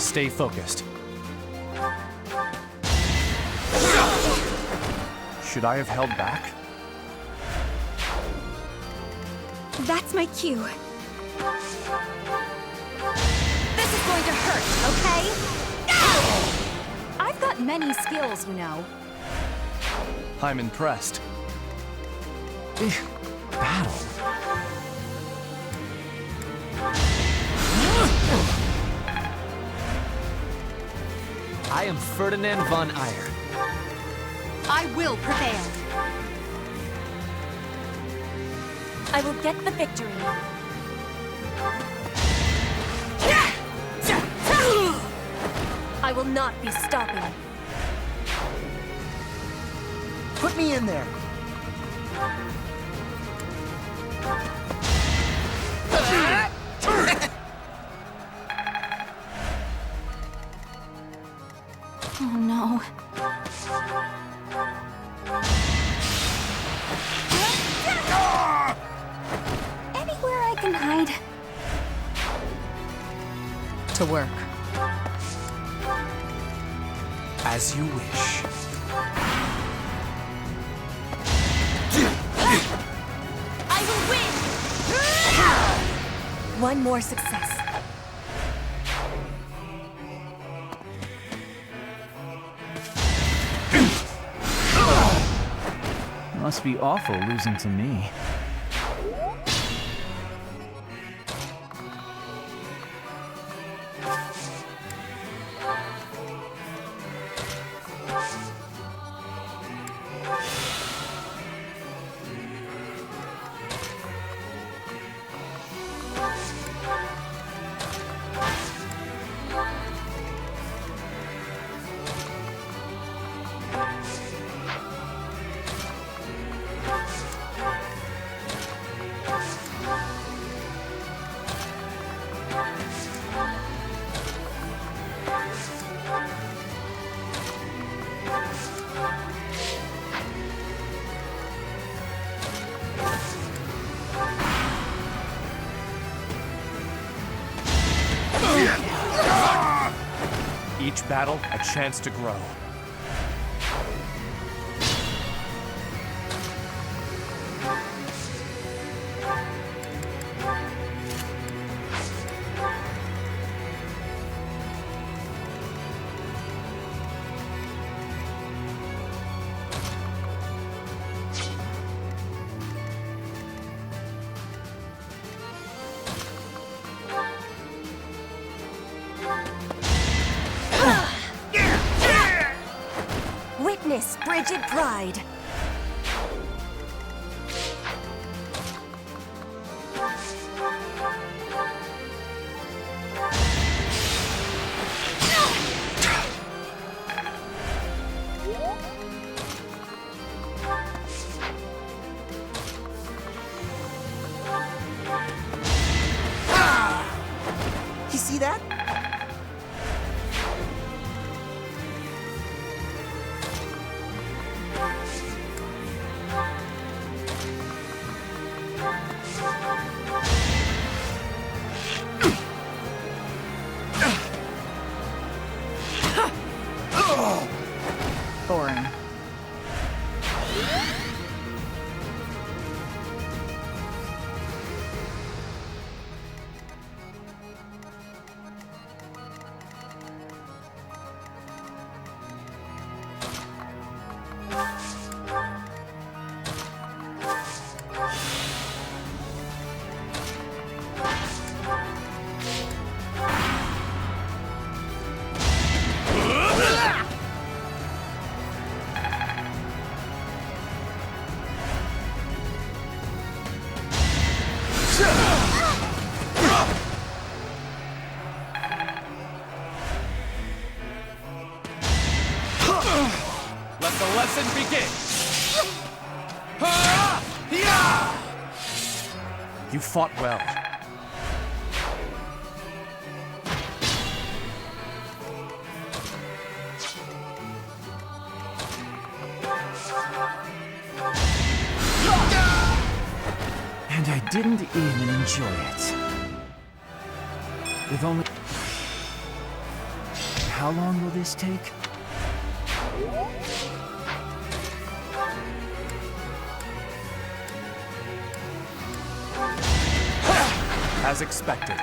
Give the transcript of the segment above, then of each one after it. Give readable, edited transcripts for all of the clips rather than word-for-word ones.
Stay focused. Should I have held back? That's my cue. This is going to hurt, okay? I've got many skills, you know. I'm impressed. Battle. I am Ferdinand von Eyre. I will prevail. I will get the victory. I will not be stopping. Put me in there. Oh no. Anywhere I can hide. To work. As you wish. I will win! One more success. Must be awful losing to me. Each battle, a chance to grow. Witness frigid pride. You see that? Boring. Let the lesson begin! You fought well. And I didn't even enjoy it. With only... How long will this take? As expected.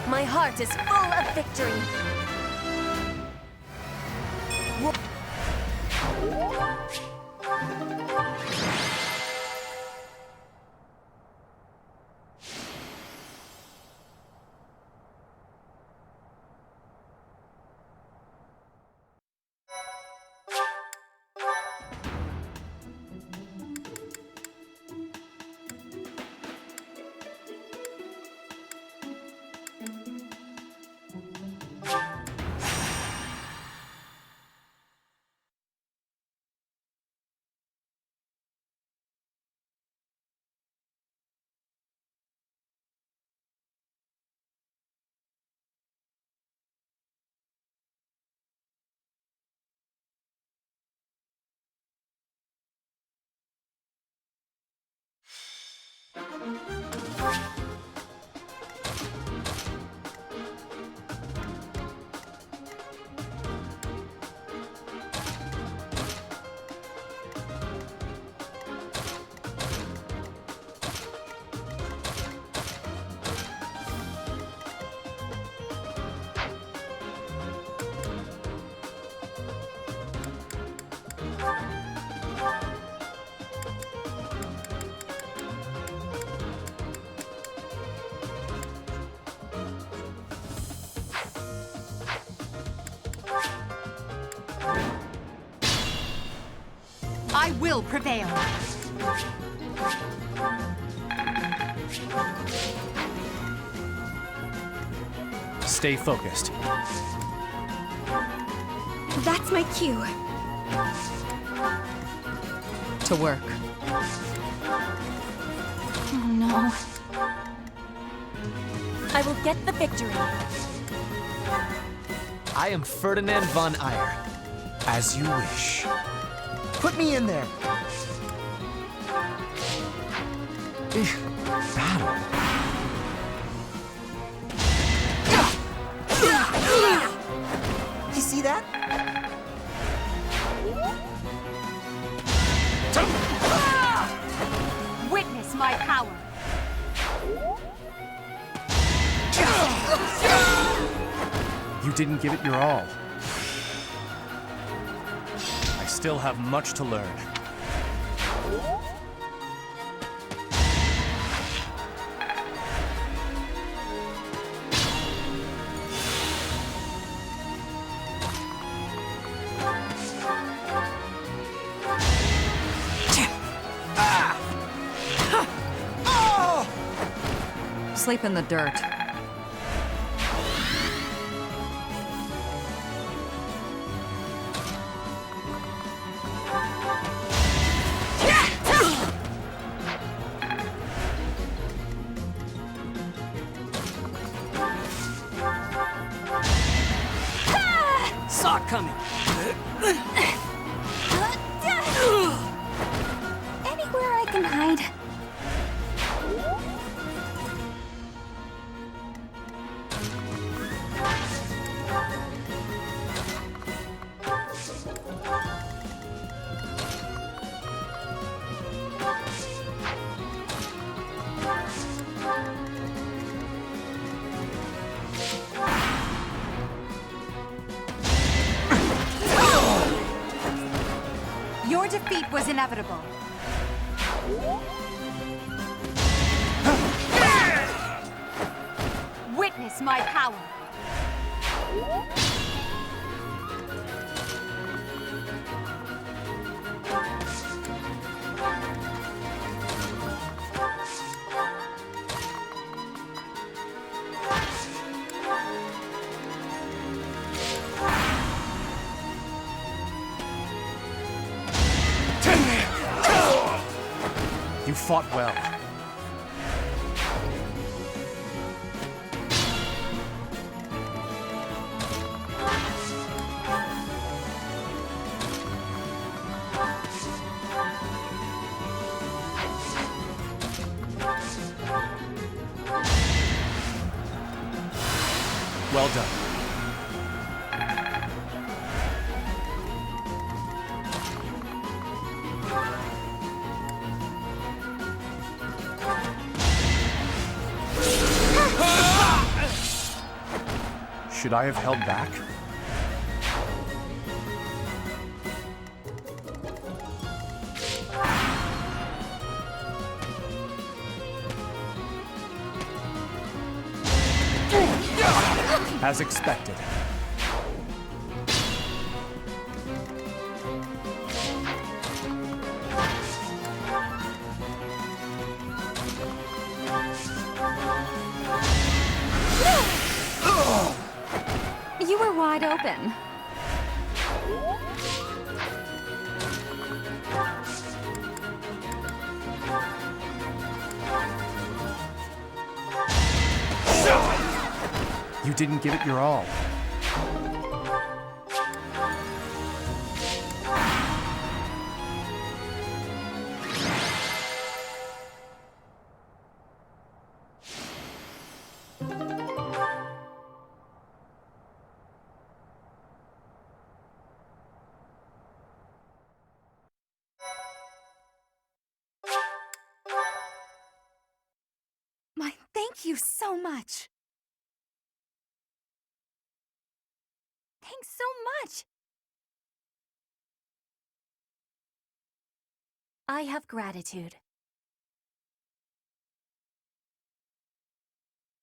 My heart is full of victory. I will prevail. Stay focused. That's my cue. To work. Oh no. I will get the victory. I am Ferdinand von Eyre. As you wish. Put me in there. Battle. You see that? Witness my power. You didn't give it your all. I still have much to learn. Sleep in the dirt. Saw it coming. Anywhere I can hide. Your defeat was inevitable. Witness my power. You fought well. Well done. Should I have held back? As expected. You were wide open. You didn't give it your all. Thank you so much. Thanks so much. I have gratitude.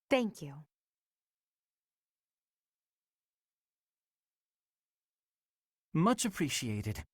Thank you. Much appreciated.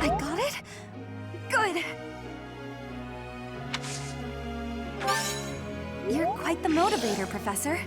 I got it? Good. You're quite the motivator, Professor.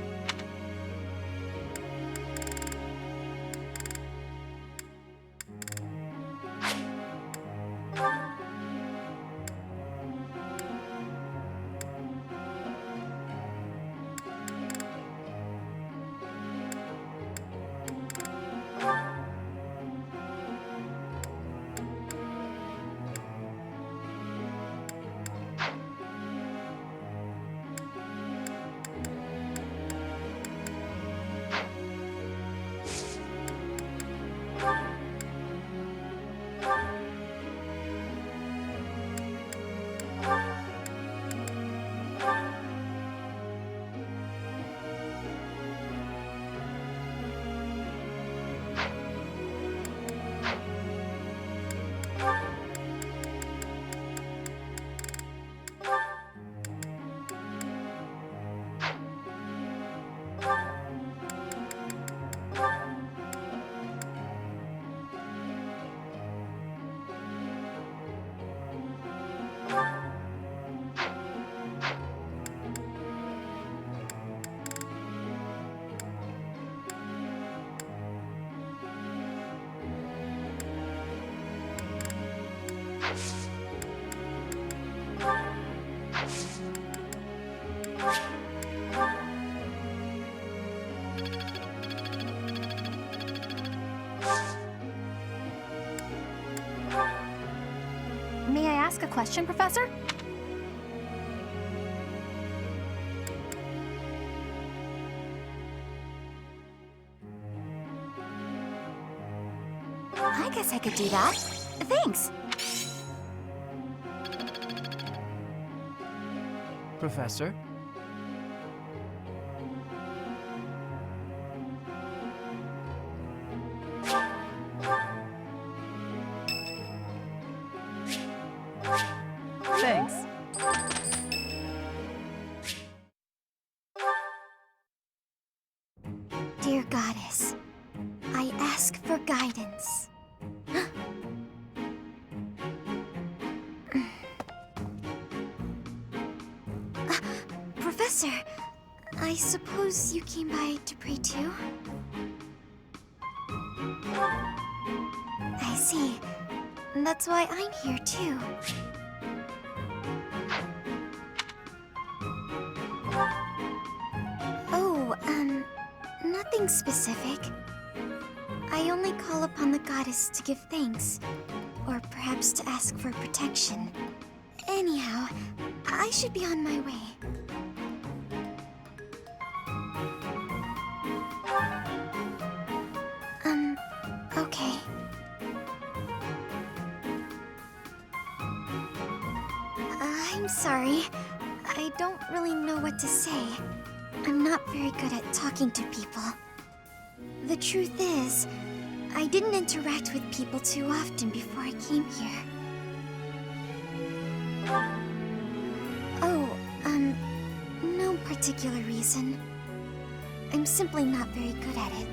May I ask a question, Professor? I guess I could do that. Thanks. Professor? Thanks. Dear Goddess, I ask for guidance. Professor, I suppose you came by to pray too? I see. That's why I'm here too. Oh, nothing specific. I only call upon the goddess to give thanks, or perhaps to ask for protection. Anyhow, I should be on my way. Okay. I'm sorry. I don't really know what to say. I'm not very good at talking to people. The truth is, I didn't interact with people too often before I came here. Oh, no particular reason. I'm simply not very good at it.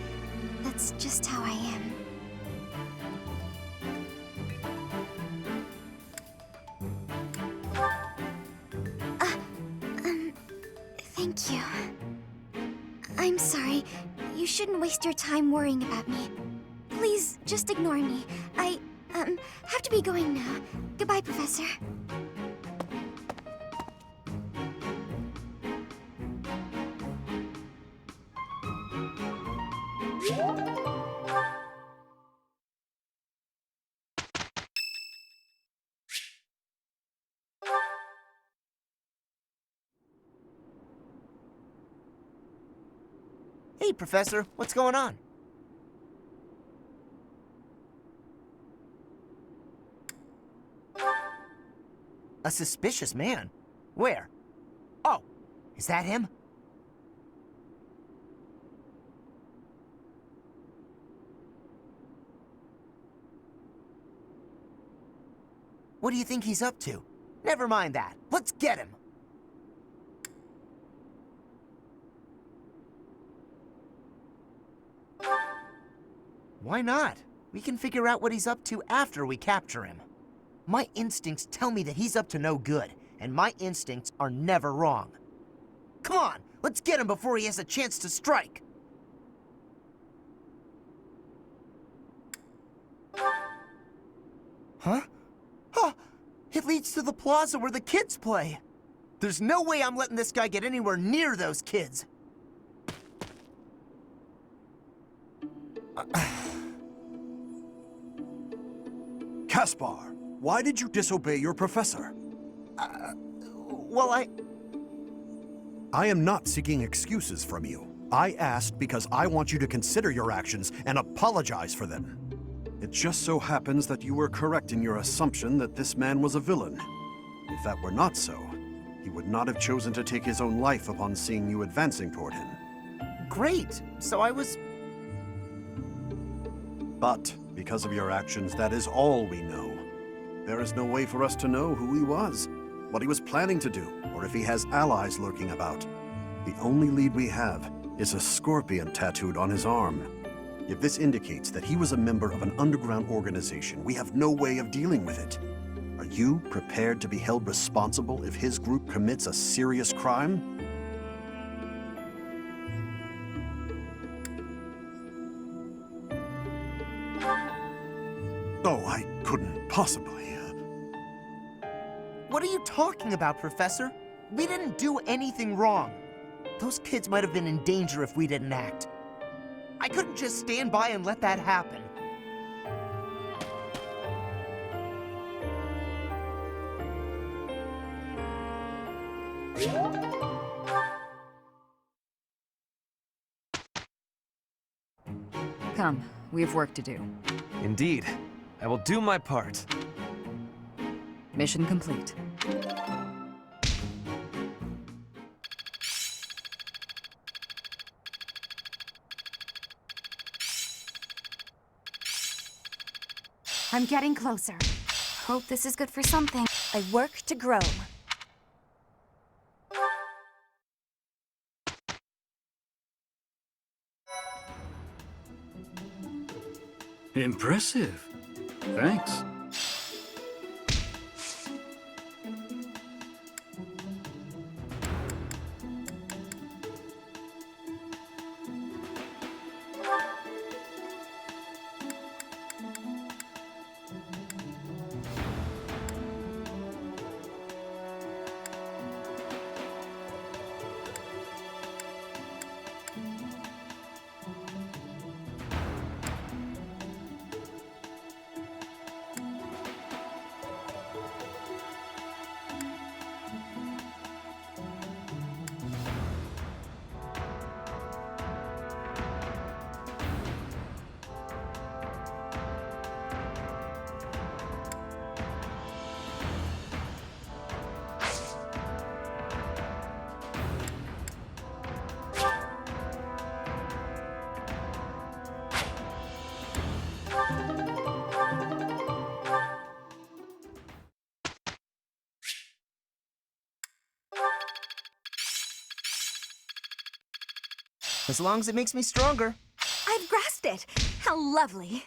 That's just how I am. Thank you. I'm sorry. You shouldn't waste your time worrying about me. Please, just ignore me. I, have to be going now. Goodbye, Professor. Hey, Professor, what's going on? A suspicious man? Where? Oh, is that him? What do you think he's up to? Never mind that. Let's get him. Why not? We can figure out what he's up to after we capture him. My instincts tell me that he's up to no good, and my instincts are never wrong. Come on, let's get him before he has a chance to strike. Huh? Huh! It leads to the plaza where the kids play. There's no way I'm letting this guy get anywhere near those kids. Caspar, why did you disobey your professor? Well, I am not seeking excuses from you. I asked because I want you to consider your actions and apologize for them. It just so happens that you were correct in your assumption that this man was a villain. If that were not so, he would not have chosen to take his own life upon seeing you advancing toward him. great. So I was... But because of your actions, that is all we know. There is no way for us to know who he was, what he was planning to do, or if he has allies lurking about. The only lead we have is a scorpion tattooed on his arm. If this indicates that he was a member of an underground organization, we have no way of dealing with it. Are you prepared to be held responsible if his group commits a serious crime? Oh, I couldn't possibly. What are you talking about, Professor? We didn't do anything wrong. Those kids might have been in danger if we didn't act. I couldn't just stand by and let that happen. Come, we have work to do. Indeed. I will do my part. Mission complete. I'm getting closer. Hope this is good for something. I work to grow. Impressive. Thanks. As long as it makes me stronger. I've grasped it. How lovely.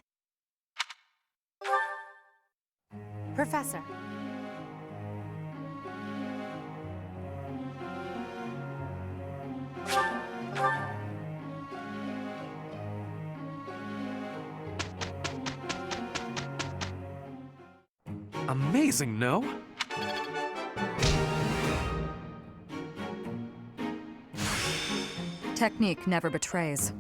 Professor. Amazing, no? Technique never betrays.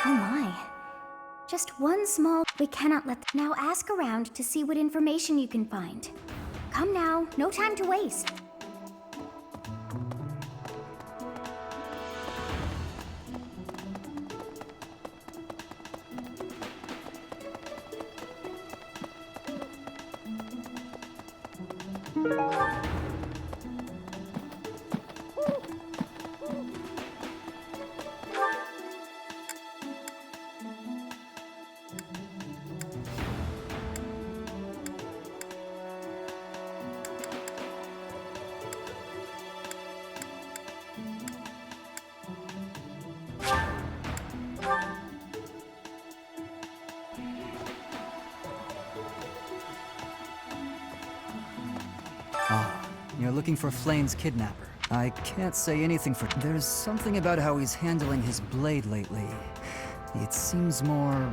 Oh my. Just one small... We cannot let... Now ask around to see what information you can find. Come now, no time to waste. looking for Flayn's kidnapper. I can't say anything for... There's something about how he's handling his blade lately. It seems more...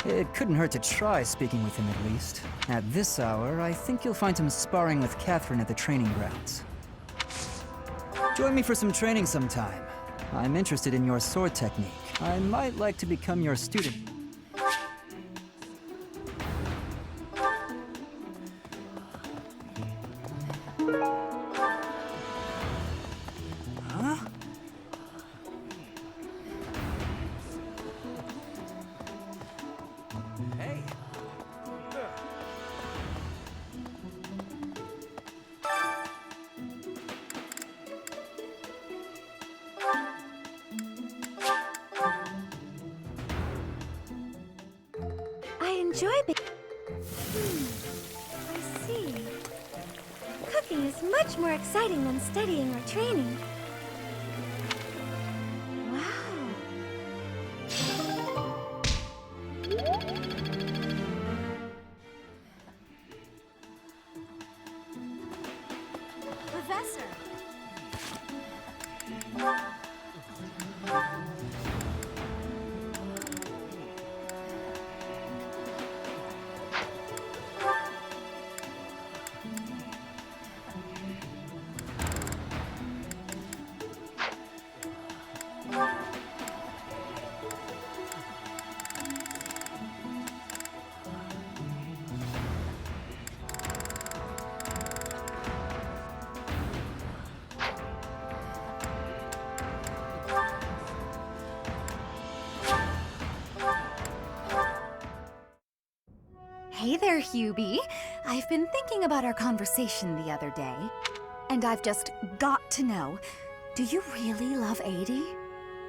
It couldn't hurt to try speaking with him at least. At this hour, I think you'll find him sparring with Catherine at the training grounds. Join me for some training sometime. I'm interested in your sword technique. I might like to become your student. I enjoy I see. Cooking is much more exciting than studying or training. Wow. Professor. Hey there, Hubie. I've been thinking about our conversation the other day, and I've just got to know, do you really love Adie?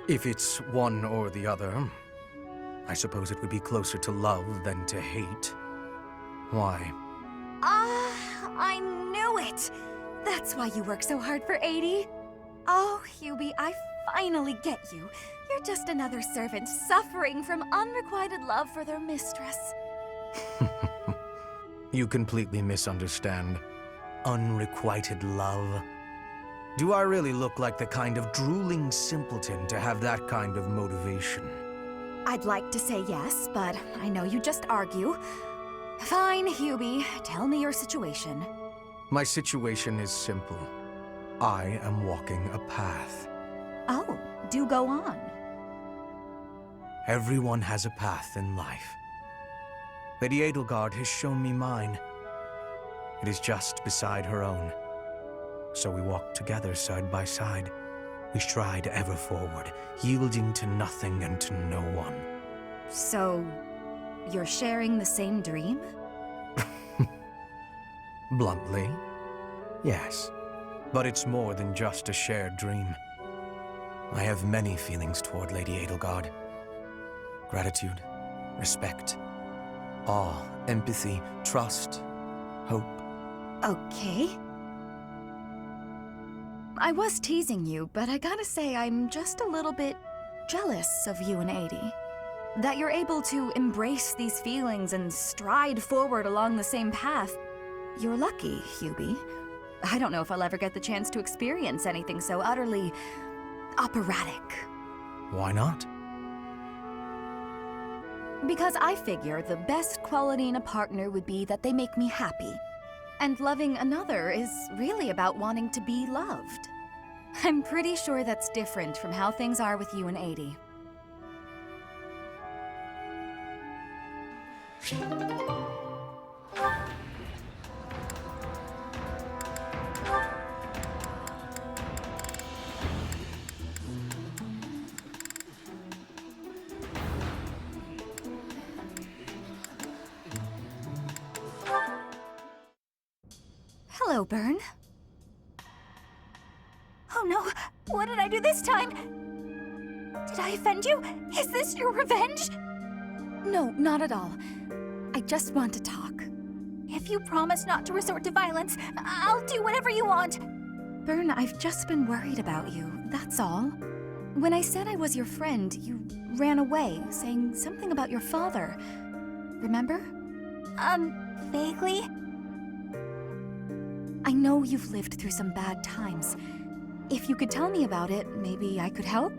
If it's one or the other, I suppose it would be closer to love than to hate. Why? I knew it! That's why you work so hard for Adie. Oh, Hubie, I finally get you. You're just another servant suffering from unrequited love for their mistress. You completely misunderstand. Unrequited love. Do I really look like the kind of drooling simpleton to have that kind of motivation? I'd like to say yes, but I know you just argue. Fine, Hubie. Tell me your situation. My situation is simple. I am walking a path. Oh, do go on. Everyone has a path in life. Lady Edelgard has shown me mine. It is just beside her own. So we walk together side by side. We stride ever forward, yielding to nothing and to no one. So, you're sharing the same dream? Bluntly, yes. But it's more than just a shared dream. I have many feelings toward Lady Edelgard. Gratitude, respect, awe, empathy, trust, hope. Okay. I was teasing you, but I gotta say I'm just a little bit jealous of you and Adie. That you're able to embrace these feelings and stride forward along the same path. You're lucky, Hubie. I don't know if I'll ever get the chance to experience anything so utterly operatic. Why not? Because I figure the best quality in a partner would be that they make me happy. And loving another is really about wanting to be loved. I'm pretty sure that's different from how things are with you and Adie. Hello, Byrne. Oh no! What did I do this time? Did I offend you? Is this your revenge? No, not at all. I just want to talk. If you promise not to resort to violence, I'll do whatever you want. Byrne, I've just been worried about you, that's all. When I said I was your friend, you ran away, saying something about your father. Remember? Vaguely? I know you've lived through some bad times. If you could tell me about it, maybe I could help?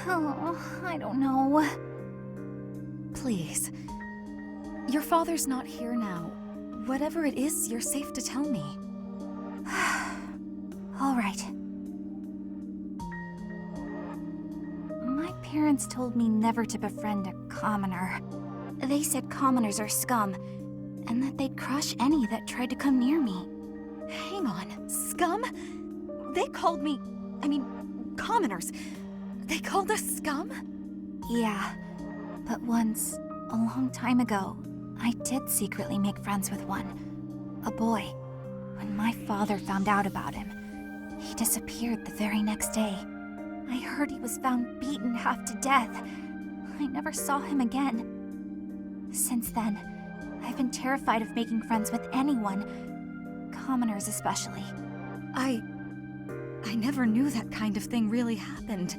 Oh, I don't know. Please. Your father's not here now. Whatever it is, you're safe to tell me. All right. My parents told me never to befriend a commoner. They said commoners are scum, and that they'd crush any that tried to come near me. Hang on, scum? They called me... commoners. They called us scum? Yeah, but once, a long time ago, I did secretly make friends with one. A boy. When my father found out about him, he disappeared the very next day. I heard he was found beaten half to death. I never saw him again. Since then, I've been terrified of making friends with anyone, commoners especially. I never knew that kind of thing really happened.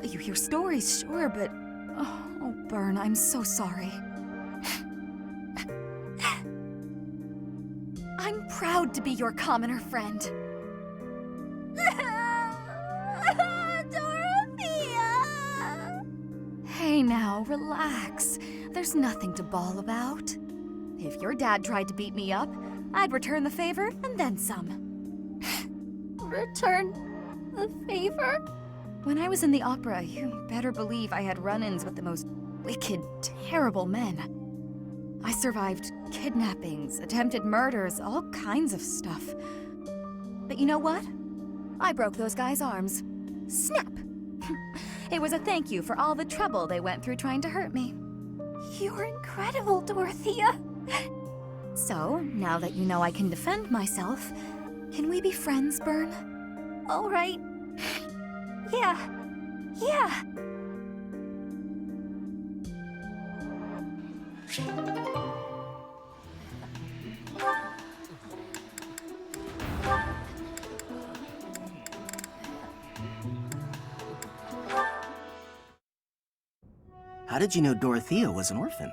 You hear stories, sure, but... Oh, Byrne, I'm so sorry. I'm proud to be your commoner friend. Dorothea! Hey now, relax. There's nothing to bawl about. If your dad tried to beat me up, I'd return the favor and then some. Return the favor? When I was in the opera, you better believe I had run-ins with the most wicked, terrible men. I survived kidnappings, attempted murders, all kinds of stuff. But you know what? I broke those guys' arms. Snap! It was a thank you for all the trouble they went through trying to hurt me. You're incredible, Dorothea. So, now that you know I can defend myself, can we be friends, Byrne? All right. Yeah. How did you know Dorothea was an orphan?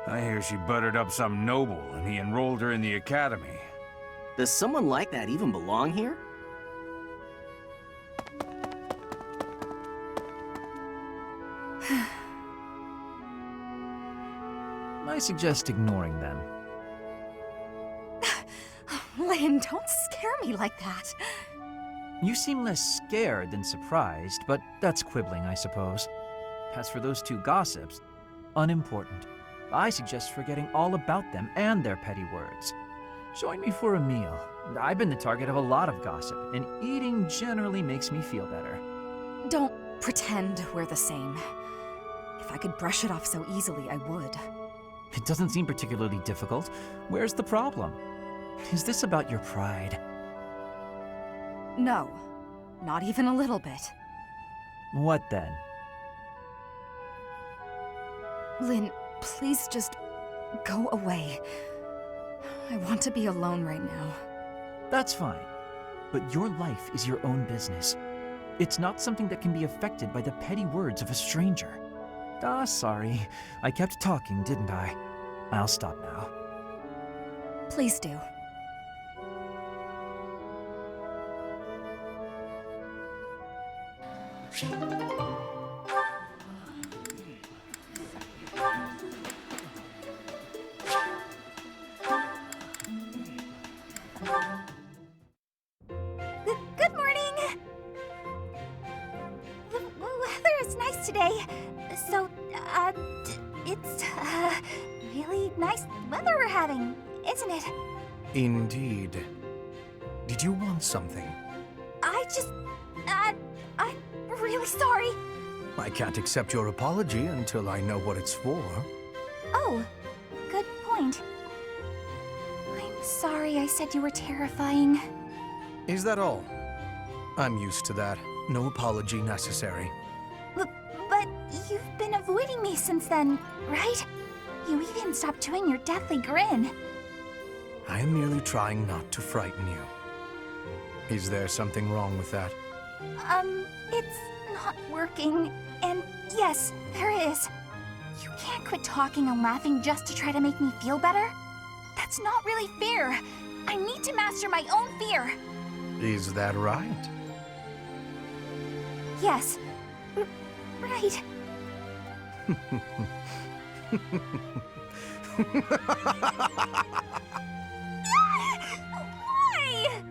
I hear she buttered up some noble and he enrolled her in the academy. Does someone like that even belong here? I suggest ignoring them. Lynn, don't scare me like that. You seem less scared than surprised, but that's quibbling, I suppose. As for those two gossips, unimportant. I suggest forgetting all about them and their petty words. Join me for a meal. I've been the target of a lot of gossip, and eating generally makes me feel better. Don't pretend we're the same. If I could brush it off so easily, I would. It doesn't seem particularly difficult. Where's the problem? Is this about your pride? No, not even a little bit. What then? Lynn, please just go away. I want to be alone right now. That's fine. But your life is your own business. It's not something that can be affected by the petty words of a stranger. Sorry. I kept talking, didn't I? I'll stop now. Please do. Good morning! The weather is nice today. So, it's, really nice weather we're having, isn't it? Indeed. Did you want something? I'm really sorry. I can't accept your apology until I know what it's for. Oh, good point. I'm sorry I said you were terrifying. Is that all? I'm used to that. No apology necessary. But you've been avoiding me since then, right? You even stopped doing your deathly grin. I am merely trying not to frighten you. Is there something wrong with that? It's not working. And yes, there is. You can't quit talking and laughing just to try to make me feel better. That's not really fair. I need to master my own fear. Is that right? Yes. Right. Why?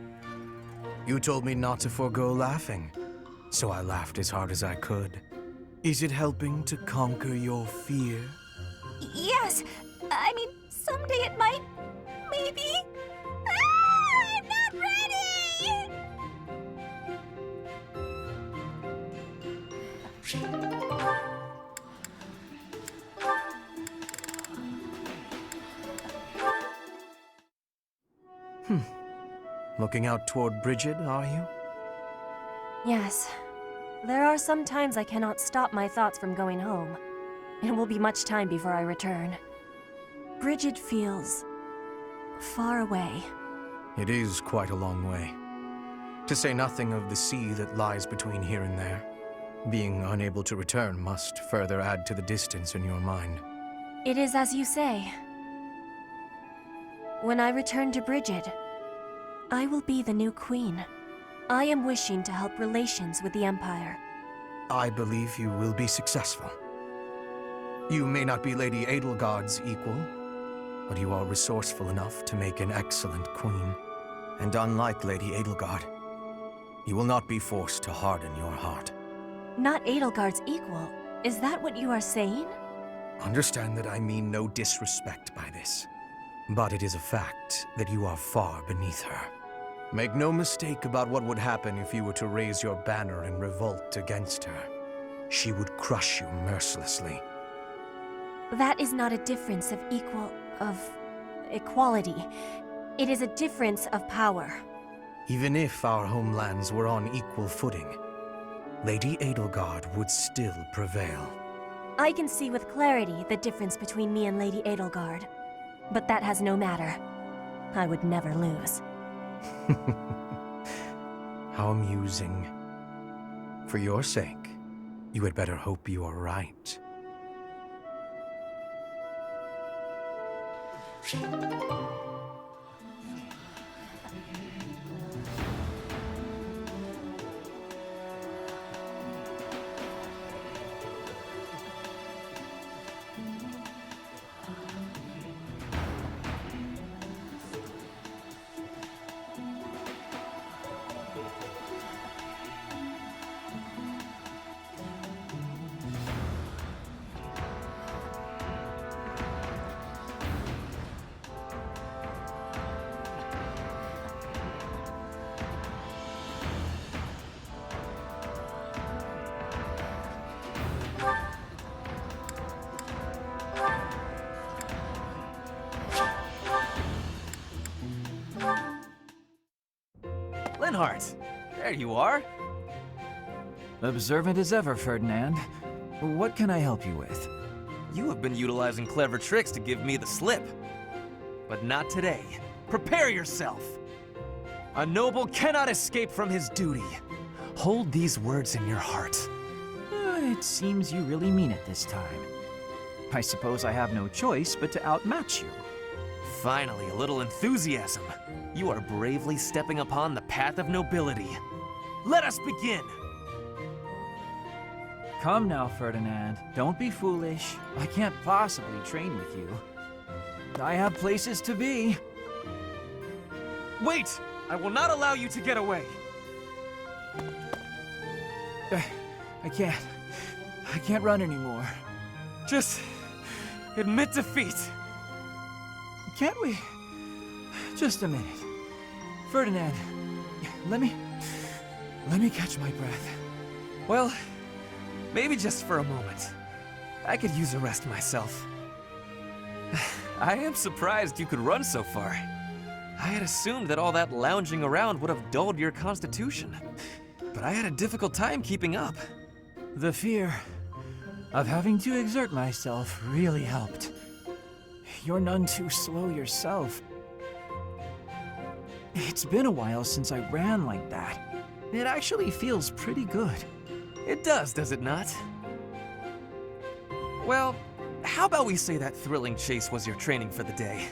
You told me not to forego laughing, so I laughed as hard as I could. Is it helping to conquer your fear? Yes. I mean, someday it might. Maybe. Ah, I'm not ready! Looking out toward Bridget, are you? Yes. There are some times I cannot stop my thoughts from going home. It will be much time before I return. Bridget feels far away. It is quite a long way. To say nothing of the sea that lies between here and there. Being unable to return must further add to the distance in your mind. It is as you say. When I return to Bridget, I will be the new queen. I am wishing to help relations with the Empire. I believe you will be successful. You may not be Lady Edelgard's equal, but you are resourceful enough to make an excellent queen. And unlike Lady Edelgard, you will not be forced to harden your heart. Not Edelgard's equal. Is that what you are saying? Understand that I mean no disrespect by this. But it is a fact that you are far beneath her. Make no mistake about what would happen if you were to raise your banner in revolt against her. She would crush you mercilessly. That is not a difference of equality. It is a difference of power. Even if our homelands were on equal footing, Lady Edelgard would still prevail. I can see with clarity the difference between me and Lady Edelgard. But that has no matter. I would never lose. How amusing. For your sake, you had better hope you are right. Linhardt, there you are. Observant as ever, Ferdinand. What can I help you with? You have been utilizing clever tricks to give me the slip. But not today. Prepare yourself. A noble cannot escape from his duty. Hold these words in your heart. It seems you really mean it this time. I suppose I have no choice but to outmatch you. Finally, a little enthusiasm. You are bravely stepping upon the path of nobility. Let us begin! Come now, Ferdinand. Don't be foolish. I can't possibly train with you. I have places to be. Wait! I will not allow you to get away! I can't run anymore. Just admit defeat. Can't we? Just a minute. Ferdinand, let me catch my breath. Well, maybe just for a moment. I could use a rest myself. I am surprised you could run so far. I had assumed that all that lounging around would have dulled your constitution. But I had a difficult time keeping up. The fear of having to exert myself really helped. You're none too slow yourself. It's been a while since I ran like that. It actually feels pretty good. It does it not? Well, how about we say that thrilling chase was your training for the day?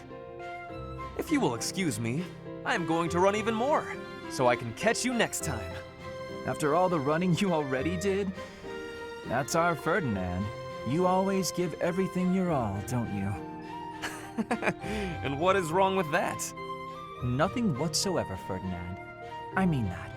If you will excuse me, I'm going to run even more, so I can catch you next time. After all the running you already did? That's our Ferdinand. You always give everything your all, don't you? And what is wrong with that? Nothing whatsoever, Ferdinand. I mean that.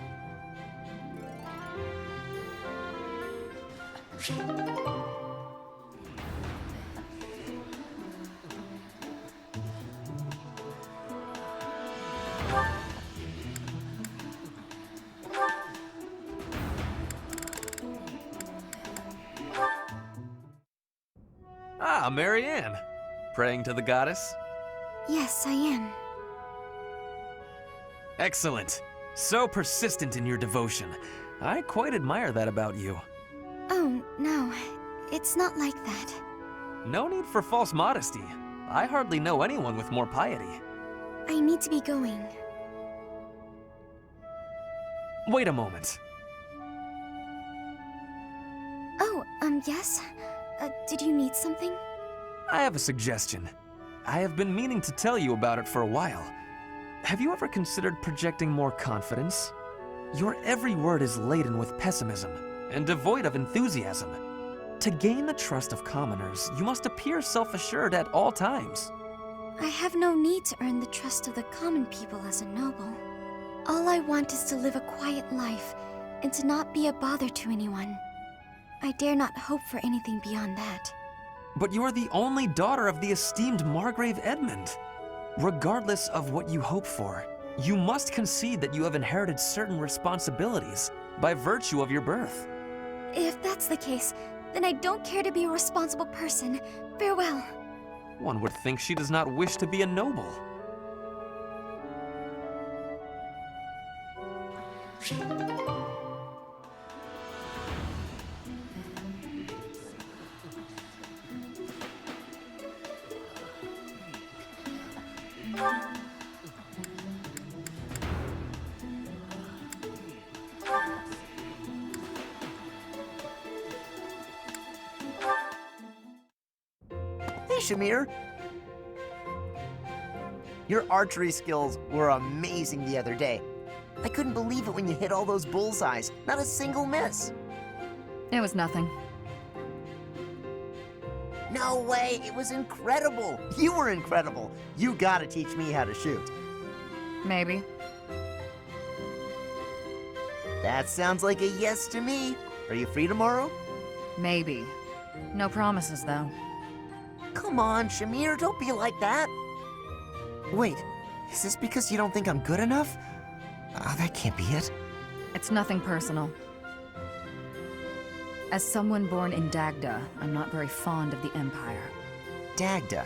Ah, Marianne. Praying to the goddess? Yes, I am. Excellent. So persistent in your devotion. I quite admire that about you. Oh, no. It's not like that. No need for false modesty. I hardly know anyone with more piety. I need to be going. Wait a moment. Oh, yes? Did you need something? I have a suggestion. I have been meaning to tell you about it for a while. Have you ever considered projecting more confidence? Your every word is laden with pessimism and devoid of enthusiasm. To gain the trust of commoners, you must appear self-assured at all times. I have no need to earn the trust of the common people as a noble. All I want is to live a quiet life and to not be a bother to anyone. I dare not hope for anything beyond that. But you are the only daughter of the esteemed Margrave Edmund. Regardless of what you hope for, you must concede that you have inherited certain responsibilities by virtue of your birth. If that's the case, then I don't care to be a responsible person. Farewell. One would think she does not wish to be a noble. Hey, Shamir. Your archery skills were amazing the other day. I couldn't believe it when you hit all those bullseyes. Not a single miss. It was nothing. No way, it was incredible. You were incredible. You gotta teach me how to shoot. Maybe. That sounds like a yes to me. Are you free tomorrow? Maybe. No promises, though. Come on, Shamir, don't be like that. Wait, is this because you don't think I'm good enough? That can't be it. It's nothing personal. As someone born in Dagda, I'm not very fond of the Empire. Dagda?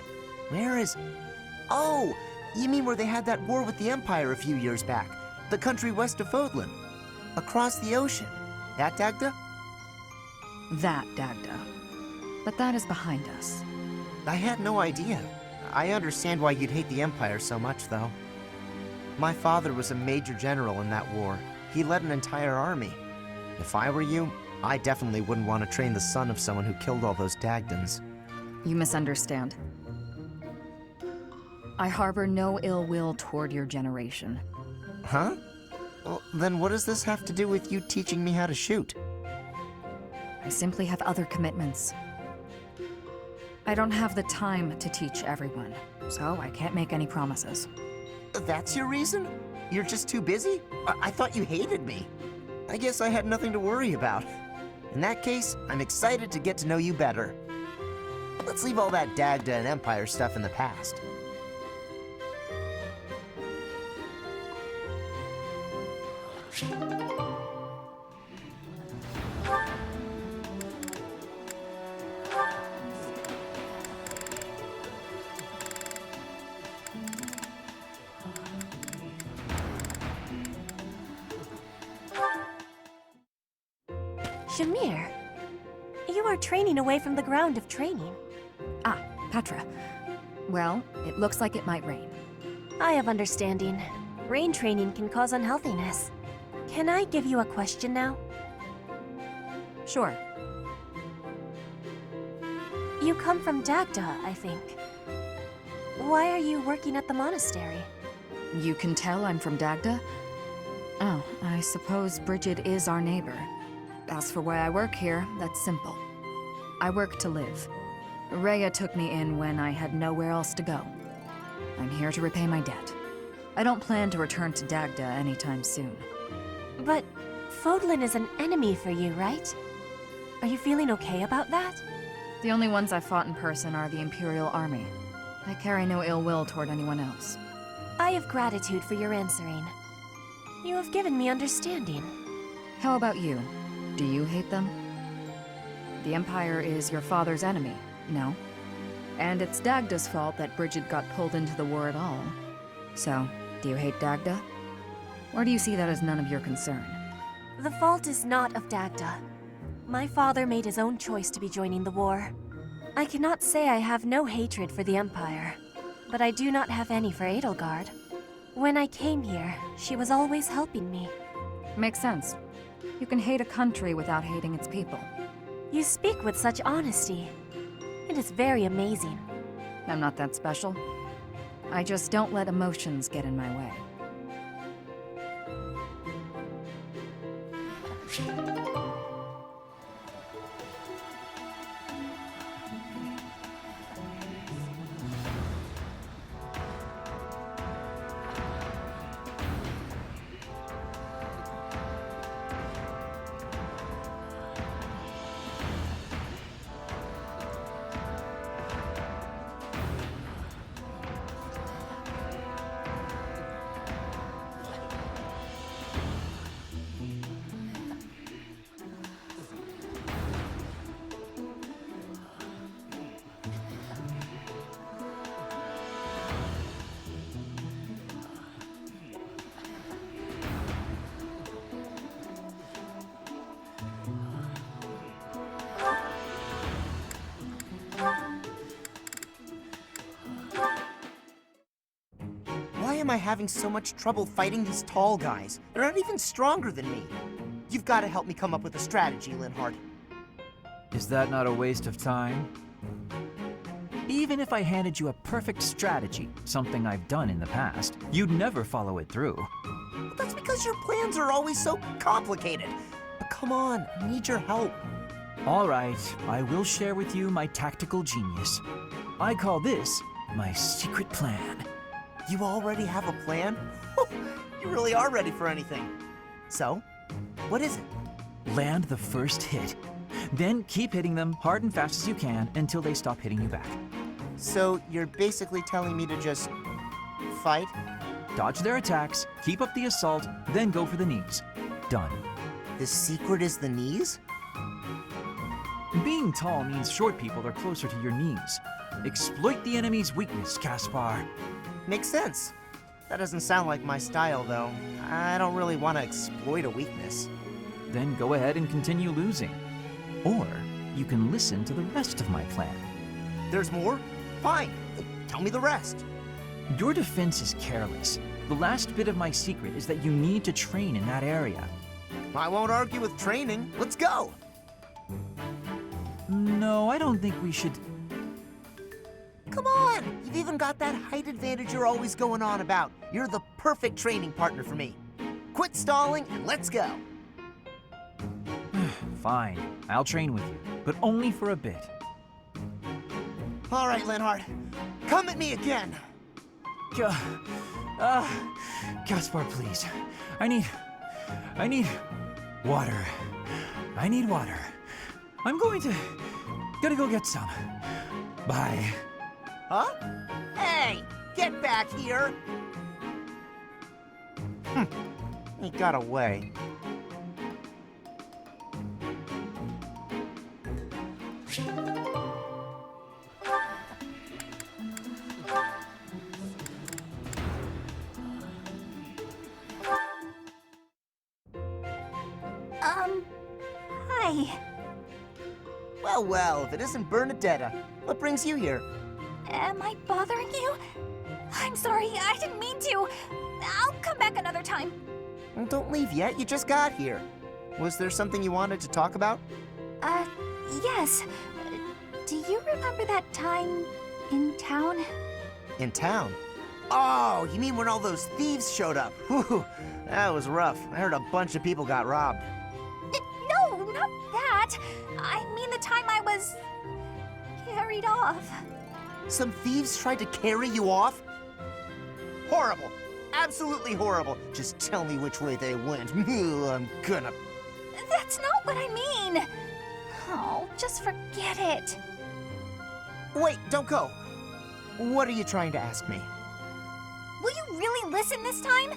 Where is... Oh, you mean where they had that war with the Empire a few years back? The country west of Fodlan. Across the ocean. That Dagda? That Dagda. But that is behind us. I had no idea. I understand why you'd hate the Empire so much, though. My father was a major general in that war. He led an entire army. If I were you, I definitely wouldn't want to train the son of someone who killed all those Dagdans. You misunderstand. I harbor no ill will toward your generation. Huh? Well, then what does this have to do with you teaching me how to shoot? I simply have other commitments. I don't have the time to teach everyone, so I can't make any promises. That's your reason? You're just too busy? I thought you hated me. I guess I had nothing to worry about. In that case, I'm excited to get to know you better. Let's leave all that Dagda and Empire stuff in the past. Shamir, you are training away from the ground of training. Ah, Petra. Well, it looks like it might rain. I have understanding. Rain training can cause unhealthiness. Can I give you a question now? Sure. You come from Dagda, I think. Why are you working at the monastery? You can tell I'm from Dagda? Oh, I suppose Bridget is our neighbor. As for why I work here, that's simple. I work to live. Rhea took me in when I had nowhere else to go. I'm here to repay my debt. I don't plan to return to Dagda anytime soon. But Fodlan is an enemy for you, right? Are you feeling okay about that? The only ones I've fought in person are the Imperial Army. I carry no ill will toward anyone else. I have gratitude for your answering. You have given me understanding. How about you? Do you hate them? The Empire is your father's enemy, no? And it's Dagda's fault that Bridget got pulled into the war at all. So, do you hate Dagda? Or do you see that as none of your concern? The fault is not of Dagda. My father made his own choice to be joining the war. I cannot say I have no hatred for the Empire, but I do not have any for Edelgard. When I came here, she was always helping me. Makes sense. You can hate a country without hating its people. You speak with such honesty. It is very amazing. I'm not that special. I just don't let emotions get in my way. Why am I having so much trouble fighting these tall guys? They're not even stronger than me. You've got to help me come up with a strategy, Linhardt. Is that not a waste of time? Even if I handed you a perfect strategy, something I've done in the past, you'd never follow it through. But that's because your plans are always so complicated. But come on, I need your help. All right, I will share with you my tactical genius. I call this my secret plan. You already have a plan? You really are ready for anything. So, what is it? Land the first hit. Then keep hitting them hard and fast as you can until they stop hitting you back. So, you're basically telling me to just fight? Dodge their attacks, keep up the assault, then go for the knees. Done. The secret is the knees? Being tall means short people are closer to your knees. Exploit the enemy's weakness, Caspar. Makes sense. That doesn't sound like my style, though. I don't really want to exploit a weakness. Then go ahead and continue losing. Or you can listen to the rest of my plan. There's more? Fine. Tell me the rest. Your defense is careless. The last bit of my secret is that you need to train in that area. I won't argue with training. Let's go! No, I don't think we should... Come on! You've even got that height advantage you're always going on about. You're the perfect training partner for me. Quit stalling and let's go. Fine, I'll train with you, but only for a bit. All right, Linhardt. Come at me again. Caspar, please. I need water. I need water. I'm gotta go get some. Bye. Huh? Hey, get back here! He got away. Hi. Well, if it isn't Bernadetta, what brings you here? Am I bothering you? I'm sorry, I didn't mean to. I'll come back another time. Well, don't leave yet, you just got here. Was there something you wanted to talk about? Yes. Do you remember that time in town? In town? Oh, you mean when all those thieves showed up? Whew, that was rough. I heard a bunch of people got robbed. No, not that. I mean the time I was carried off. Some thieves tried to carry you off? Horrible. Absolutely horrible. Just tell me which way they went. I'm gonna... That's not what I mean. Oh, just forget it. Wait, don't go. What are you trying to ask me? Will you really listen this time?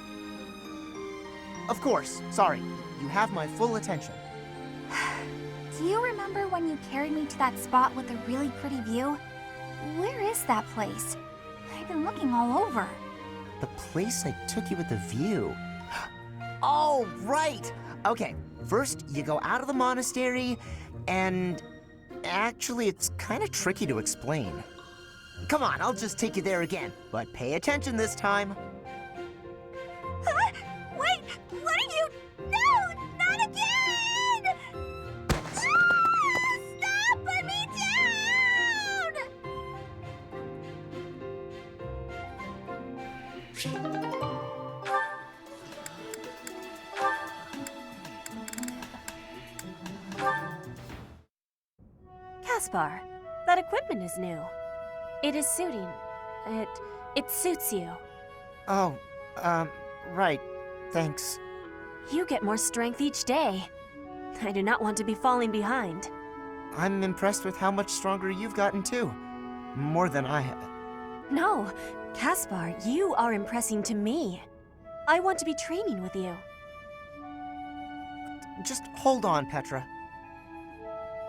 Of course. Sorry. You have my full attention. Do you remember when you carried me to that spot with a really pretty view? Where is that place? I've been looking all over. The place I took you with the view. Oh, right! Okay, first you go out of the monastery, and actually it's kind of tricky to explain. Come on, I'll just take you there again, but pay attention this time. Huh? Wait, what are you? No, not again! Ah, stop! Put me Caspar, that equipment is new. It is suiting. It suits you. Oh, right. Thanks. You get more strength each day. I do not want to be falling behind. I'm impressed with how much stronger you've gotten too. More than I have. No, Caspar, you are impressing to me. I want to be training with you. Just hold on, Petra.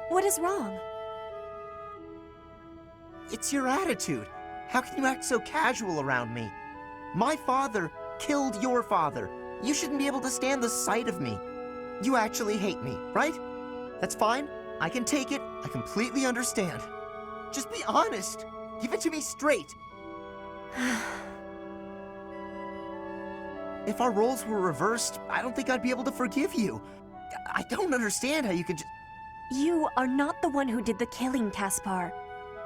What is wrong? It's your attitude. How can you act so casual around me? My father killed your father. You shouldn't be able to stand the sight of me. You actually hate me, right? That's fine. I can take it. I completely understand. Just be honest. Give it to me straight. If our roles were reversed, I don't think I'd be able to forgive you. I don't understand how you could just... You are not the one who did the killing, Caspar.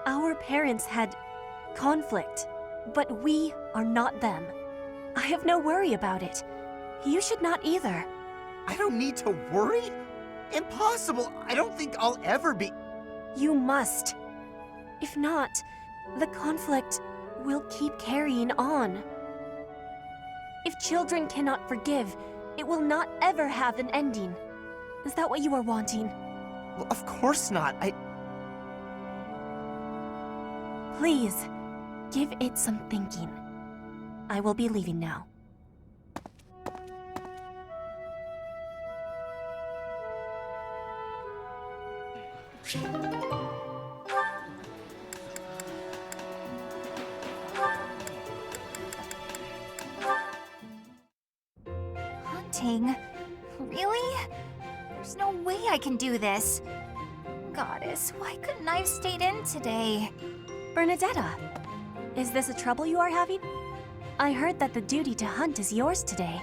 Our parents had conflict, but we are not them. I have no worry about it. You should not either. I don't need to worry? Impossible! I don't think I'll ever be... You must. If not, the conflict will keep carrying on. If children cannot forgive, it will not ever have an ending. Is that what you are wanting? Well, of course not. Please, give it some thinking. I will be leaving now. Hunting? Really? There's no way I can do this. Goddess, why couldn't I have stayed in today? Bernadetta, is this a trouble you are having? I heard that the duty to hunt is yours today.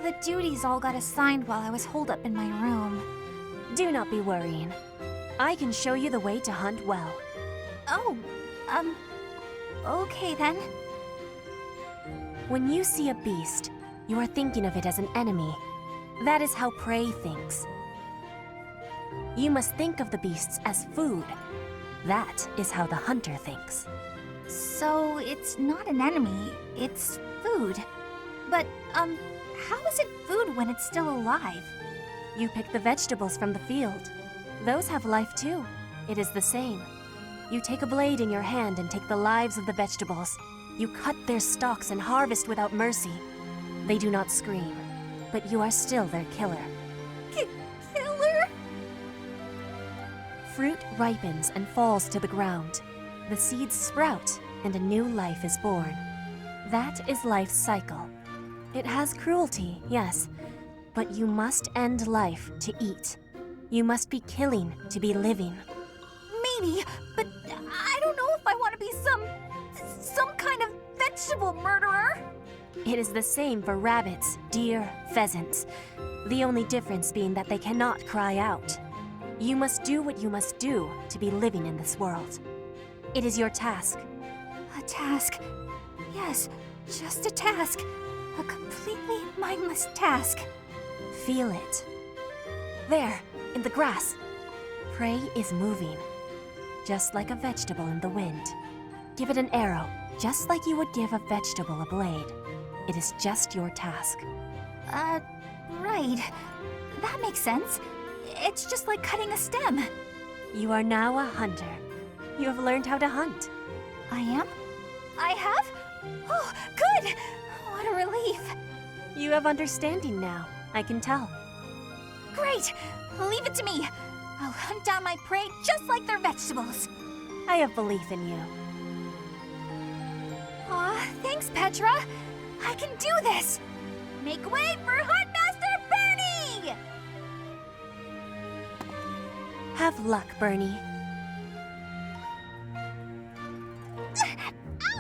The duties all got assigned while I was holed up in my room. Do not be worrying. I can show you the way to hunt well. Oh, okay then. When you see a beast, you are thinking of it as an enemy. That is how prey thinks. You must think of the beasts as food. That is how the hunter thinks. So it's not an enemy, it's food. But, how is it food when it's still alive? You pick the vegetables from the field. Those have life too. It is the same. You take a blade in your hand and take the lives of the vegetables. You cut their stalks and harvest without mercy. They do not scream, but you are still their killer. Killer? Fruit ripens and falls to the ground. The seeds sprout, and a new life is born. That is life's cycle. It has cruelty, yes, but you must end life to eat. You must be killing to be living. Maybe, but I don't know if I want to be some kind of vegetable murderer. It is the same for rabbits, deer, pheasants. The only difference being that they cannot cry out. You must do what you must do to be living in this world. It is your task. A task? Yes, just a task. A completely mindless task. Feel it. There, in the grass. Prey is moving, just like a vegetable in the wind. Give it an arrow, just like you would give a vegetable a blade. It is just your task. Right. That makes sense. It's just like cutting a stem. You are now a hunter. You have learned how to hunt. I am? I have? Oh, good! What a relief. You have understanding now, I can tell. Great! Leave it to me. I'll hunt down my prey just like they're vegetables. I have belief in you. Aw, thanks, Petra. I can do this. Make way for Huntmaster Bernie! Have luck, Bernie.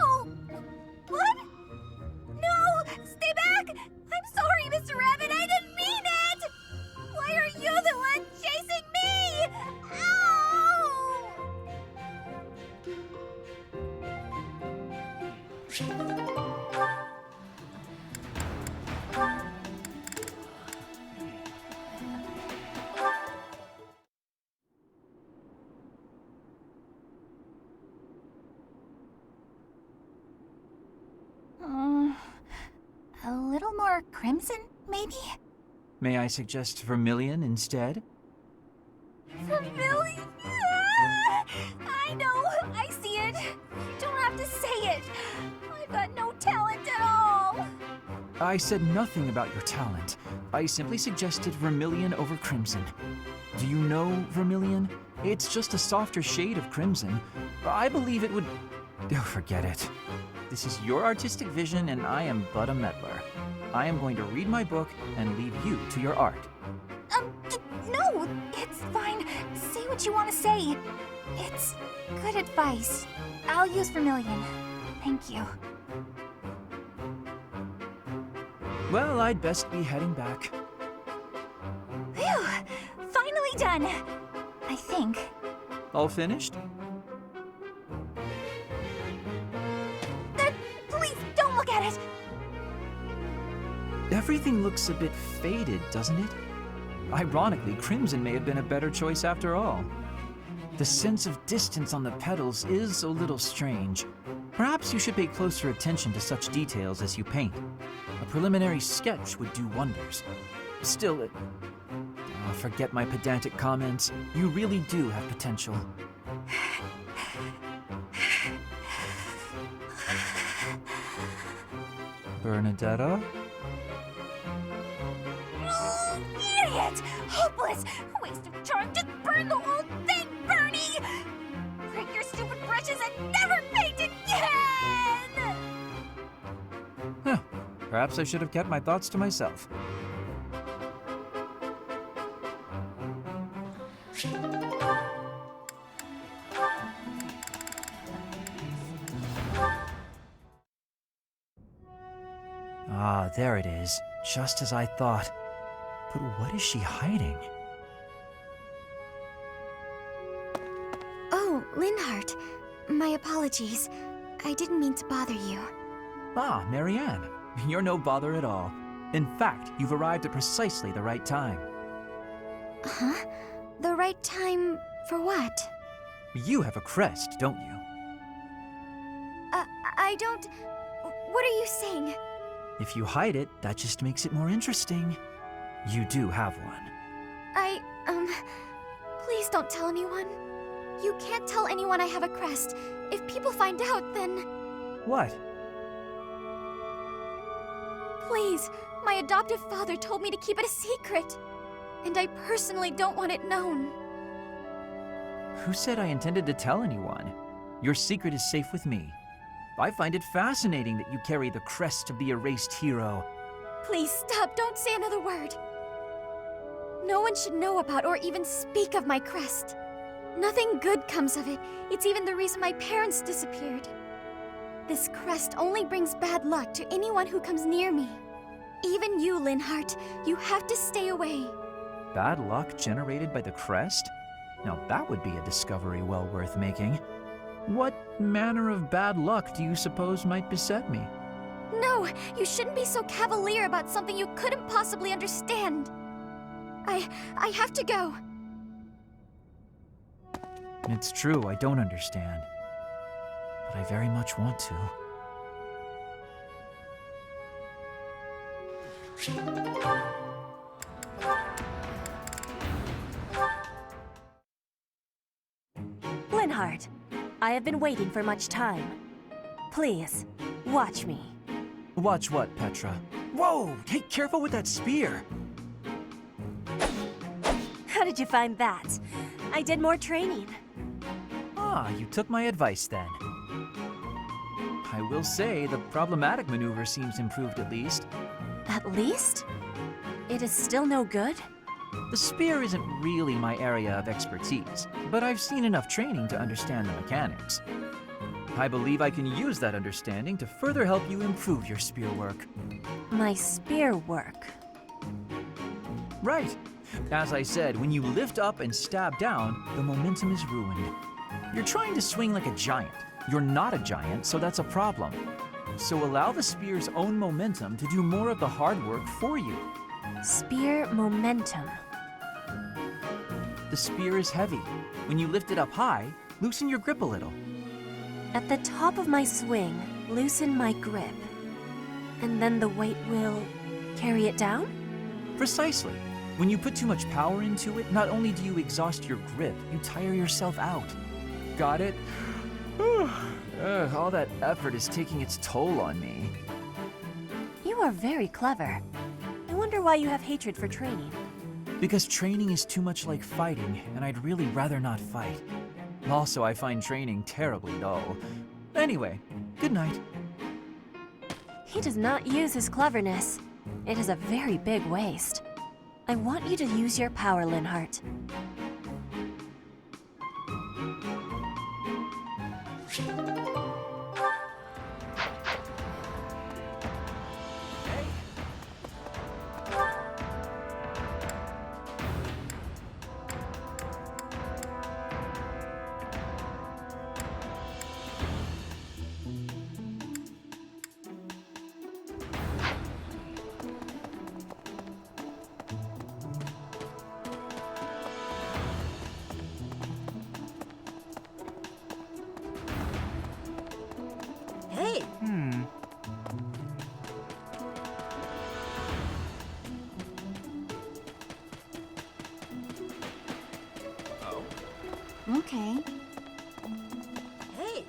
Ow! What? No! Stay back! I'm sorry, Mr. Rabbit, I didn't mean it! Why are you the one chasing me? A little more crimson, maybe? May I suggest vermilion instead? Vermilion? I know, I see it. You don't have to say it. I've got no talent at all. I said nothing about your talent. I simply suggested vermilion over crimson. Do you know vermilion? It's just a softer shade of crimson. I believe it would... Oh, forget it. This is your artistic vision and I am but a meddler. I am going to read my book and leave you to your art. No, it's fine. Say what you want to say. It's good advice. I'll use vermilion. Thank you. Well, I'd best be heading back. Phew! Finally done! I think. All finished? Please, don't look at it! Everything looks a bit faded, doesn't it? Ironically, crimson may have been a better choice after all. The sense of distance on the petals is a little strange. Perhaps you should pay closer attention to such details as you paint. A preliminary sketch would do wonders. Still, forget my pedantic comments. You really do have potential. Bernadetta? Oh, idiot! Hopeless! Waste of charm! Just burn the whole thing, Bernie! Break your stupid brushes and never paint again! Huh. Perhaps I should have kept my thoughts to myself. Ah, there it is. Just as I thought. But what is she hiding? Oh, Linhardt. My apologies. I didn't mean to bother you. Ah, Marianne. You're no bother at all. In fact, you've arrived at precisely the right time. Huh? The right time for what? You have a crest, don't you? I don't... What are you saying? If you hide it, that just makes it more interesting. You do have one. Please don't tell anyone. You can't tell anyone I have a crest. If people find out, then... What? Please, my adoptive father told me to keep it a secret. And I personally don't want it known. Who said I intended to tell anyone? Your secret is safe with me. I find it fascinating that you carry the crest of the erased hero. Please stop, don't say another word. No one should know about or even speak of my crest. Nothing good comes of it. It's even the reason my parents disappeared. This crest only brings bad luck to anyone who comes near me. Even you, Linhardt, you have to stay away. Bad luck generated by the crest? Now that would be a discovery well worth making. What manner of bad luck do you suppose might beset me? No, you shouldn't be so cavalier about something you couldn't possibly understand. I have to go. It's true, I don't understand. But I very much want to. Linhardt, I have been waiting for much time. Please, watch me. Watch what, Petra? Whoa! Hey, careful with that spear! How did you find that? I did more training. Ah, you took my advice then. I will say, the problematic maneuver seems improved at least. At least? It is still no good? The spear isn't really my area of expertise, but I've seen enough training to understand the mechanics. I believe I can use that understanding to further help you improve your spear work. My spear work. Right. As I said, when you lift up and stab down, the momentum is ruined. You're trying to swing like a giant. You're not a giant, so that's a problem. So allow the spear's own momentum to do more of the hard work for you. Spear momentum. The spear is heavy. When you lift it up high, loosen your grip a little. At the top of my swing, loosen my grip. And then the weight will carry it down? Precisely. When you put too much power into it, not only do you exhaust your grip, you tire yourself out. Got it? All that effort is taking its toll on me. You are very clever. I wonder why you have hatred for training. Because training is too much like fighting, and I'd really rather not fight. Also, I find training terribly dull. Anyway, good night. He does not use his cleverness. It is a very big waste. I want you to use your power, Linhardt. Hey! Okay. Hey!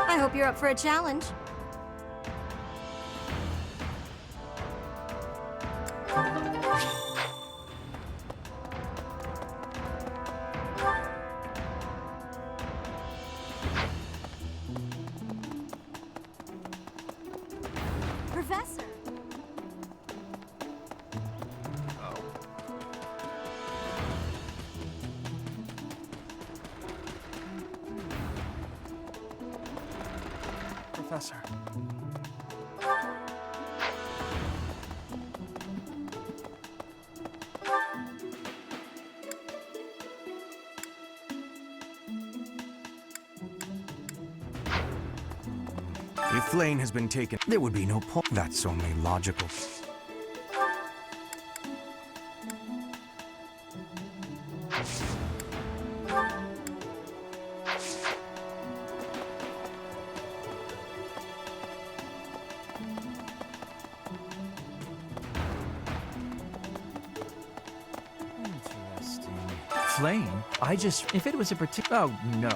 I hope you're up for a challenge. Professor! Professor. If Lane has been taken, there would be no point. That's only logical. Interesting. Flame? If it was a particular... Oh, no.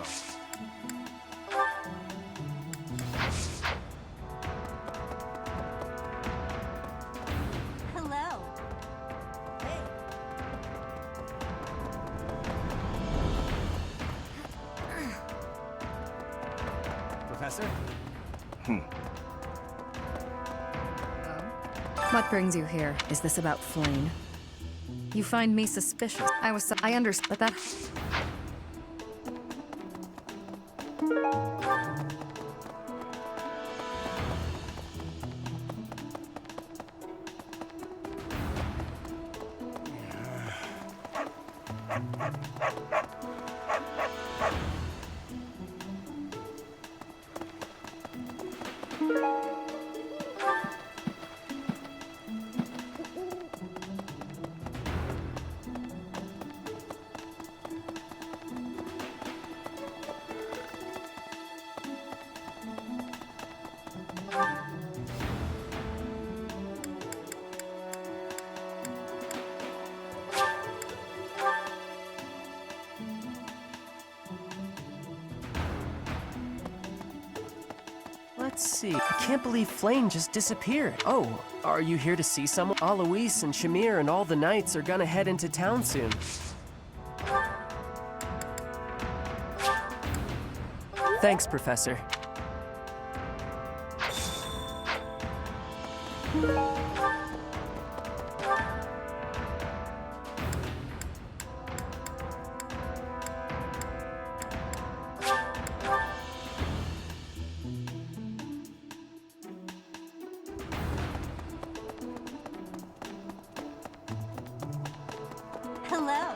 Professor. What brings you here? Is this about Flame? You find me suspicious. I understand, but that... Let's see. I can't believe Flame just disappeared. Oh, are you here to see someone? Alois and Shamir and all the knights are gonna head into town soon. Thanks, Professor. Hello.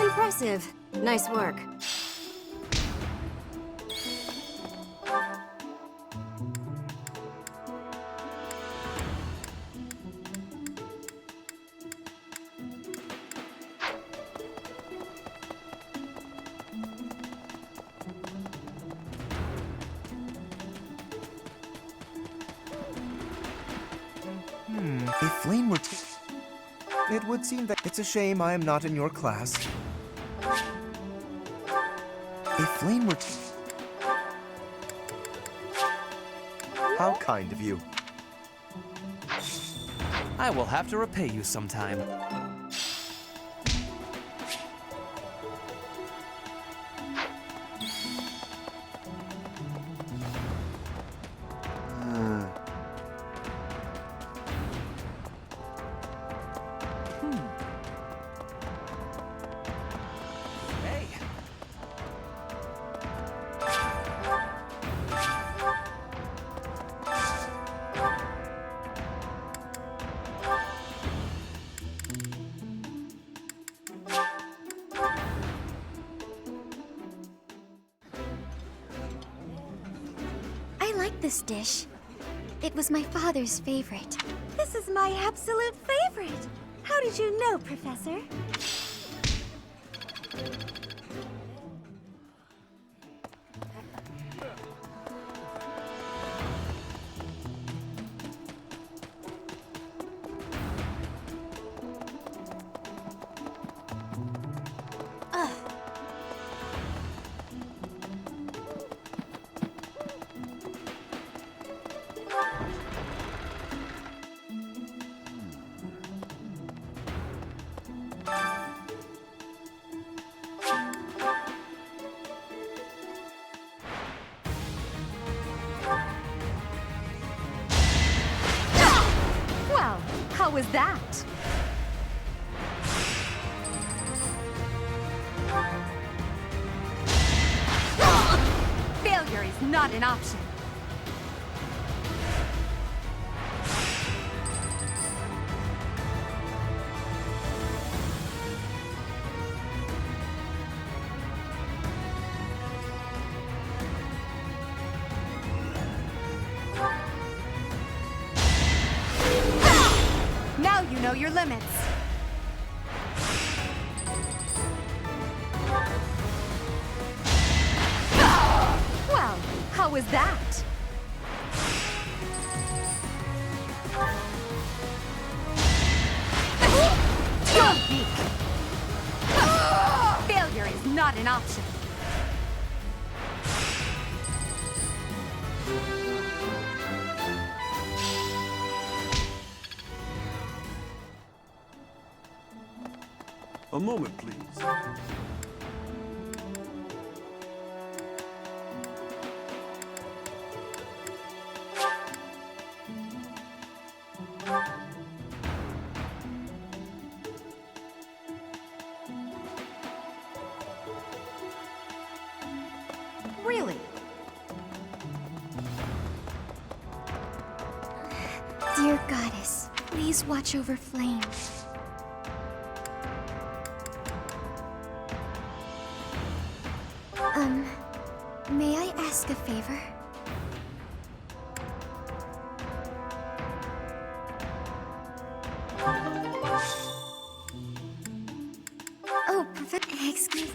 Impressive. Nice work. If Flame were it would seem that it's a shame I am not in your class. If Flame were how kind of you. I will have to repay you sometime. I like this dish. It was my father's favorite. This is my absolute favorite. How did you know, Professor? Well, how was that? Failure is not an option. Now you know your limits. Well, how was that? You're weak. Failure is not an option. A moment, please. Really? Dear Goddess, please watch over Flame. May I ask a favor? Oh, excuse me.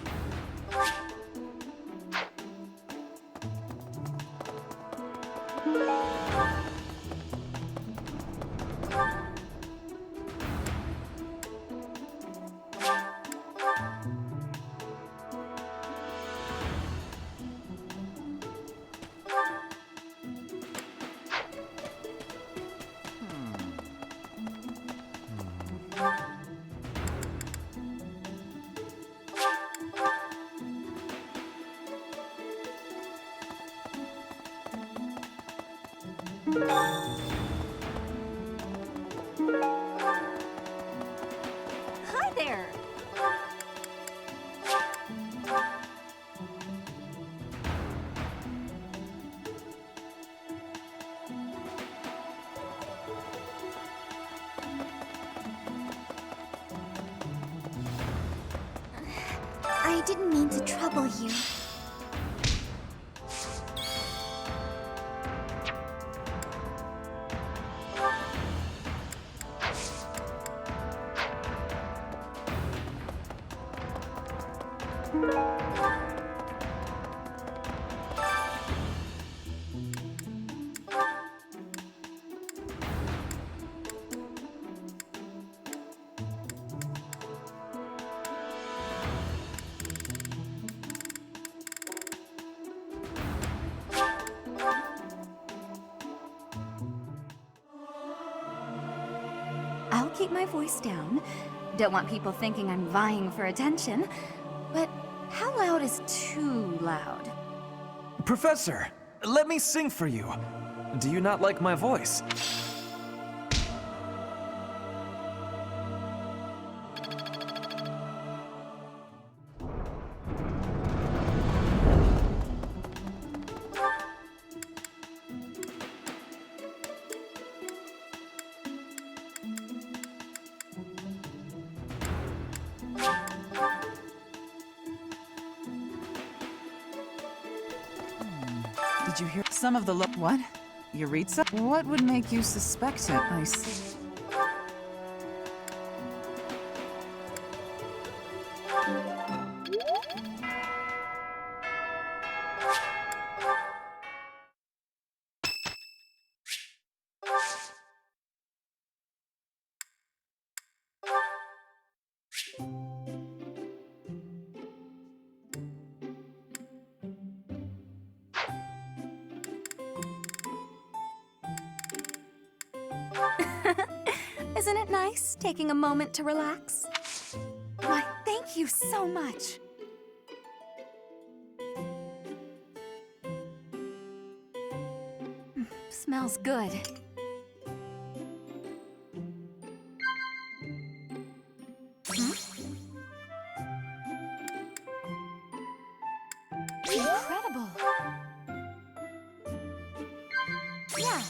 Hi there! I didn't mean to trouble you. I'll keep my voice down. Don't want people thinking I'm vying for attention. But how loud is too loud? Professor, let me sing for you. Do you not like my voice? Did you hear some of the what? You read some? What would make you suspect it? I see. Isn't it nice taking a moment to relax? Why, thank you so much. Smells good. Incredible. Yeah.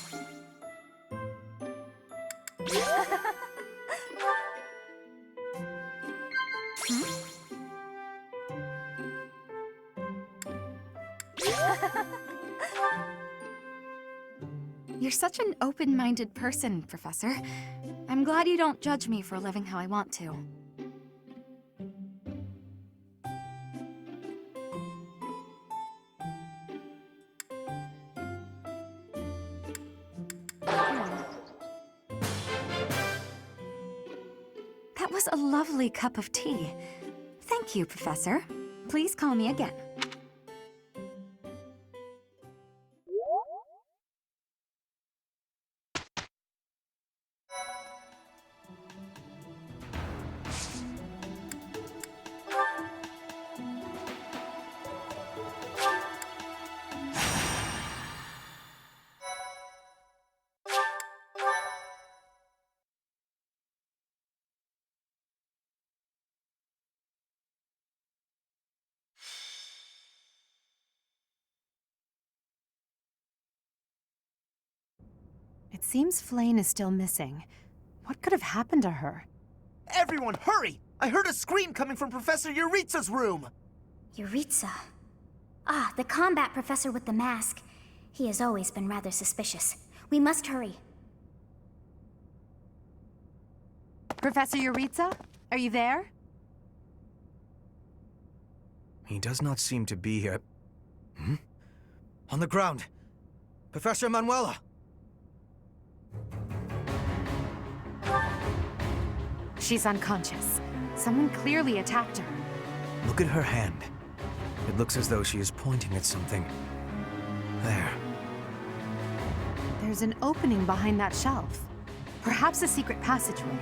You're such an open-minded person, Professor. I'm glad you don't judge me for living how I want to. That was a lovely cup of tea. Thank you, Professor. Please call me again. It seems Flame is still missing. What could have happened to her? Everyone, hurry! I heard a scream coming from Professor Yuritsa's room! Yuritsa. Ah, the combat professor with the mask. He has always been rather suspicious. We must hurry. Professor Yuritsa? Are you there? He does not seem to be here. Hmm? On the ground! Professor Manuela! She's unconscious. Someone clearly attacked her. Look at her hand. It looks as though she is pointing at something. There. There's an opening behind that shelf. Perhaps a secret passageway.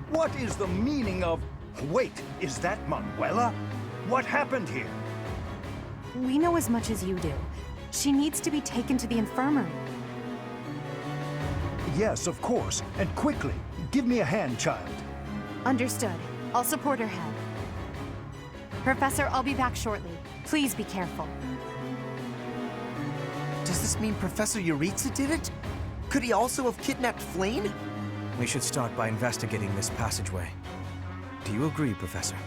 What is the meaning of... Wait, is that Manuela? What happened here? We know as much as you do. She needs to be taken to the infirmary. Yes, of course, and quickly. Give me a hand, child. Understood. I'll support her head. Professor, I'll be back shortly. Please be careful. Does this mean Professor Yuritsa did it? Could he also have kidnapped Flame? We should start by investigating this passageway. Do you agree, Professor?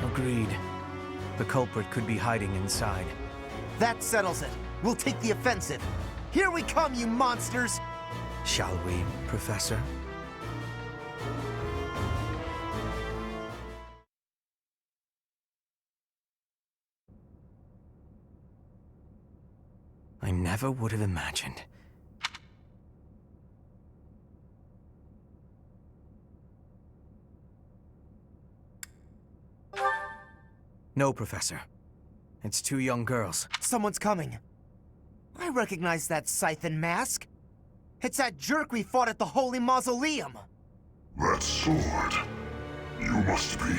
Agreed. The culprit could be hiding inside. That settles it. We'll take the offensive. Here we come, you monsters! Shall we, Professor? I never would have imagined. No, Professor. It's two young girls. Someone's coming. I recognize that scythe and mask. It's that jerk we fought at the Holy Mausoleum. That sword. You must be.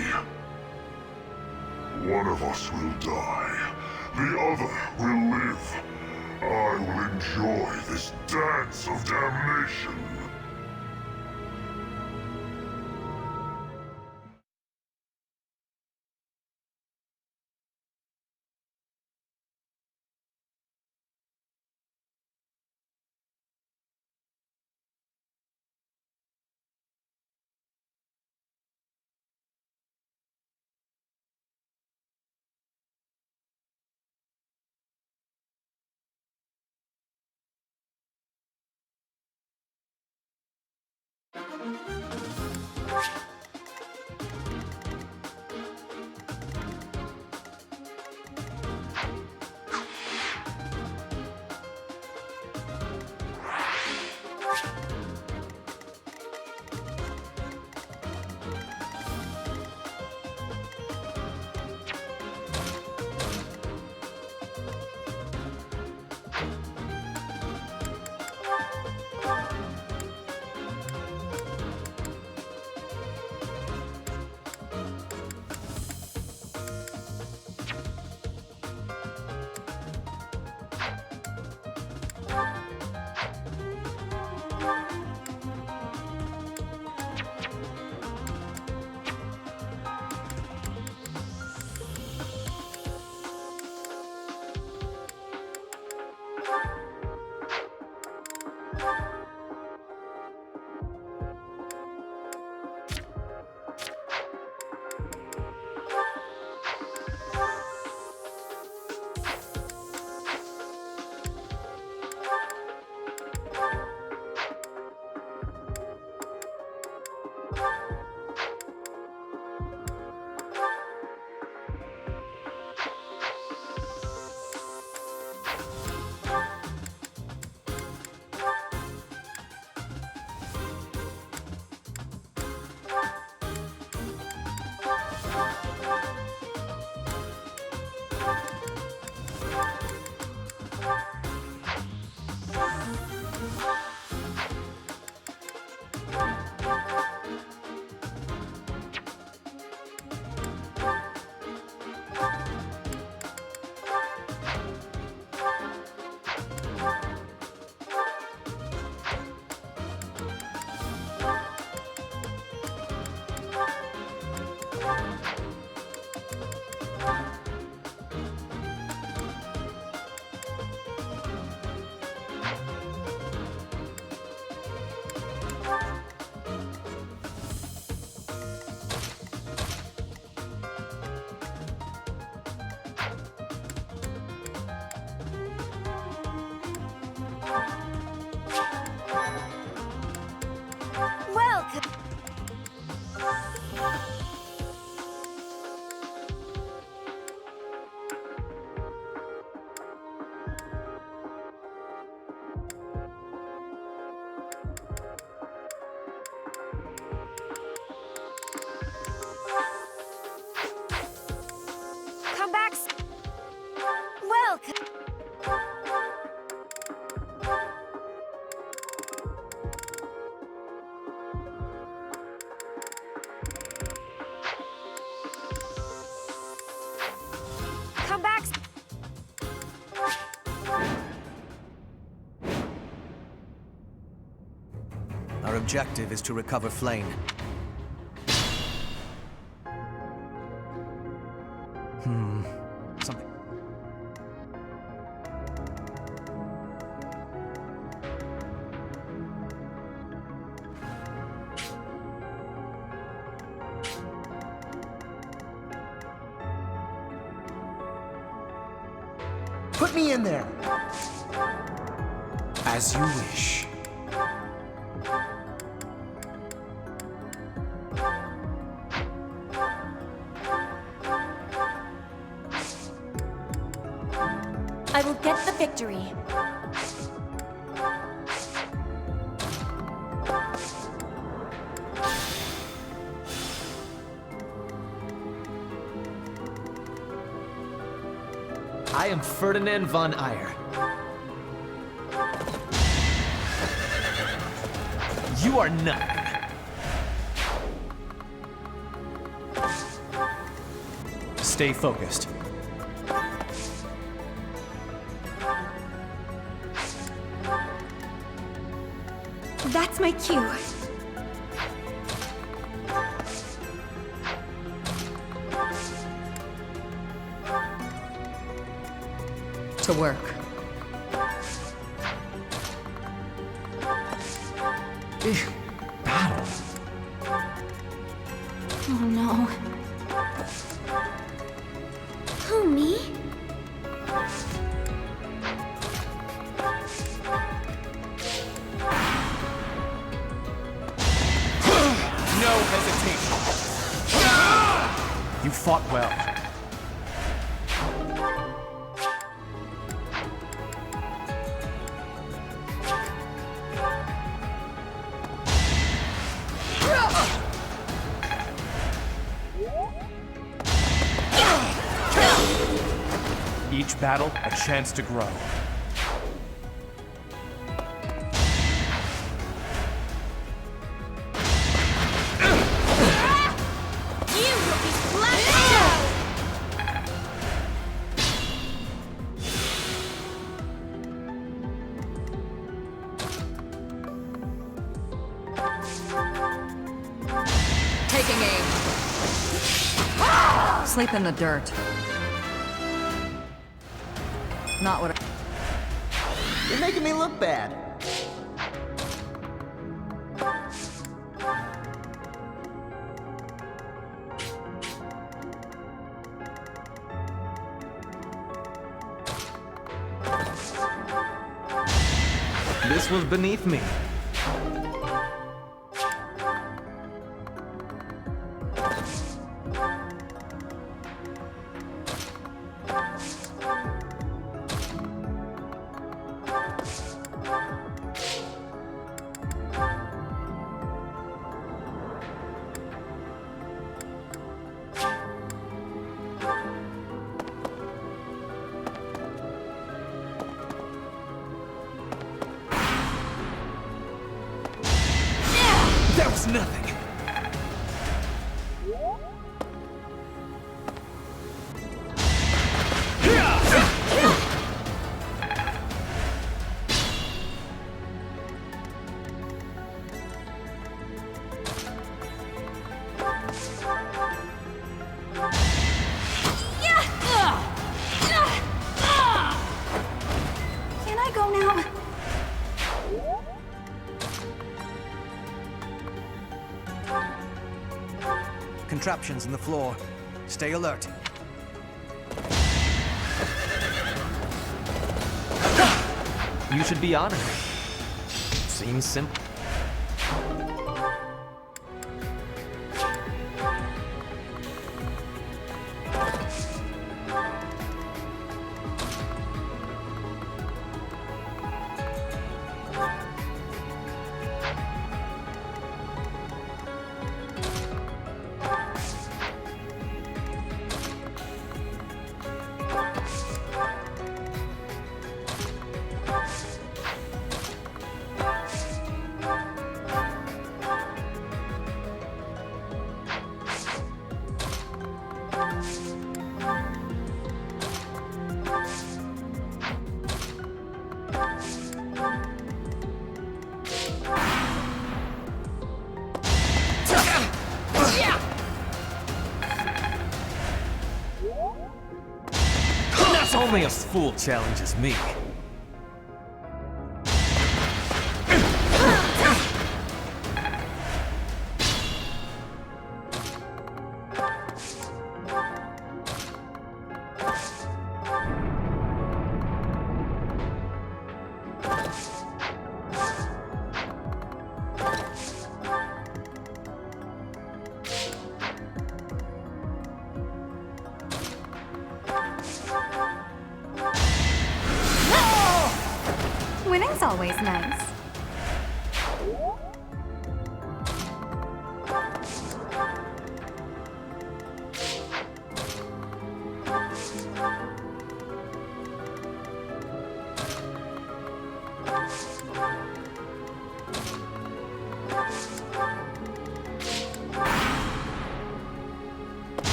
One of us will die. The other will live. I will enjoy this dance of damnation. Our objective is to recover Flame. Something. Put me in there! As you wish. I will get the victory. I am Ferdinand von Eyre. You are nothing. Stay focused. That's my cue. To work. Battle. Oh no. Who, me? No hesitation. You fought well. Each battle, a chance to grow. You will be blasted out! Taking aim. Sleep in the dirt. Not what You're making me look bad. This was beneath me. That was nothing. Can I go now? Contraptions in the floor. Stay alert. You should be honored. Seems simple. Only a fool challenges me. Winning's always nice.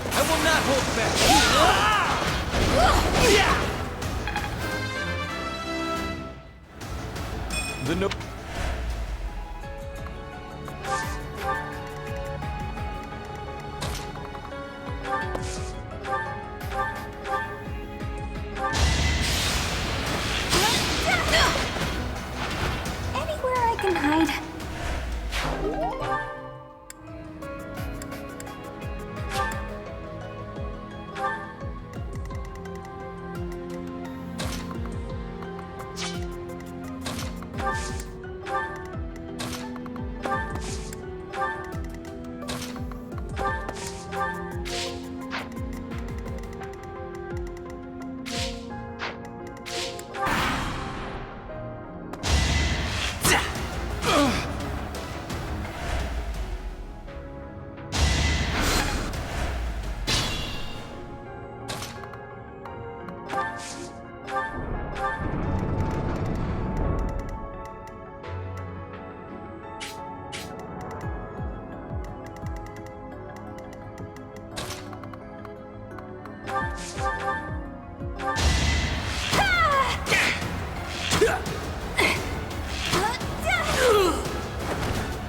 I will not hold back. The no. Anywhere I can hide.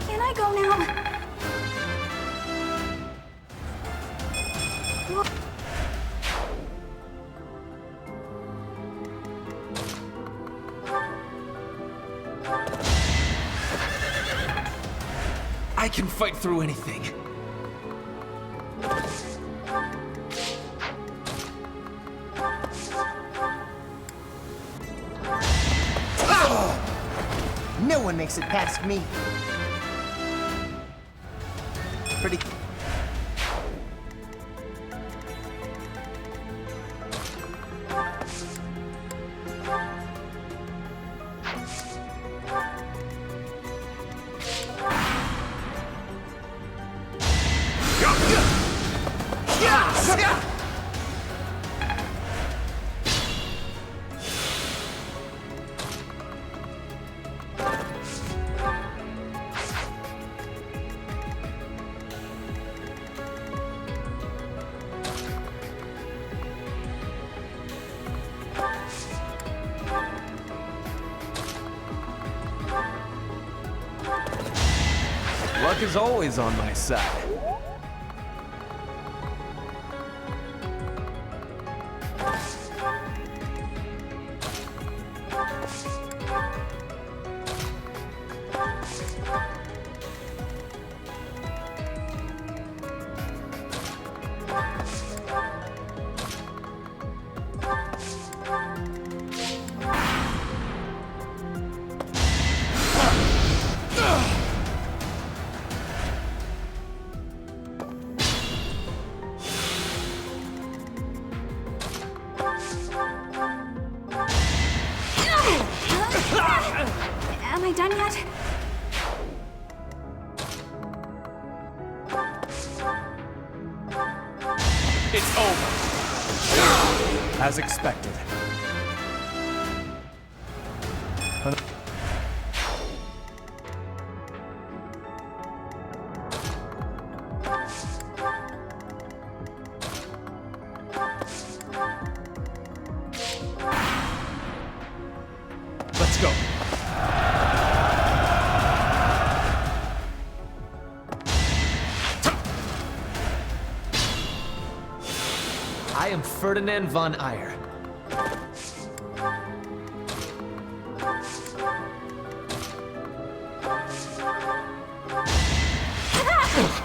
Can I go now? I can fight through anything. No one makes it past me. Pretty. Luck is always on my side. Am I done yet? It's over. As expected. Let's go. I am Ferdinand von Ayer.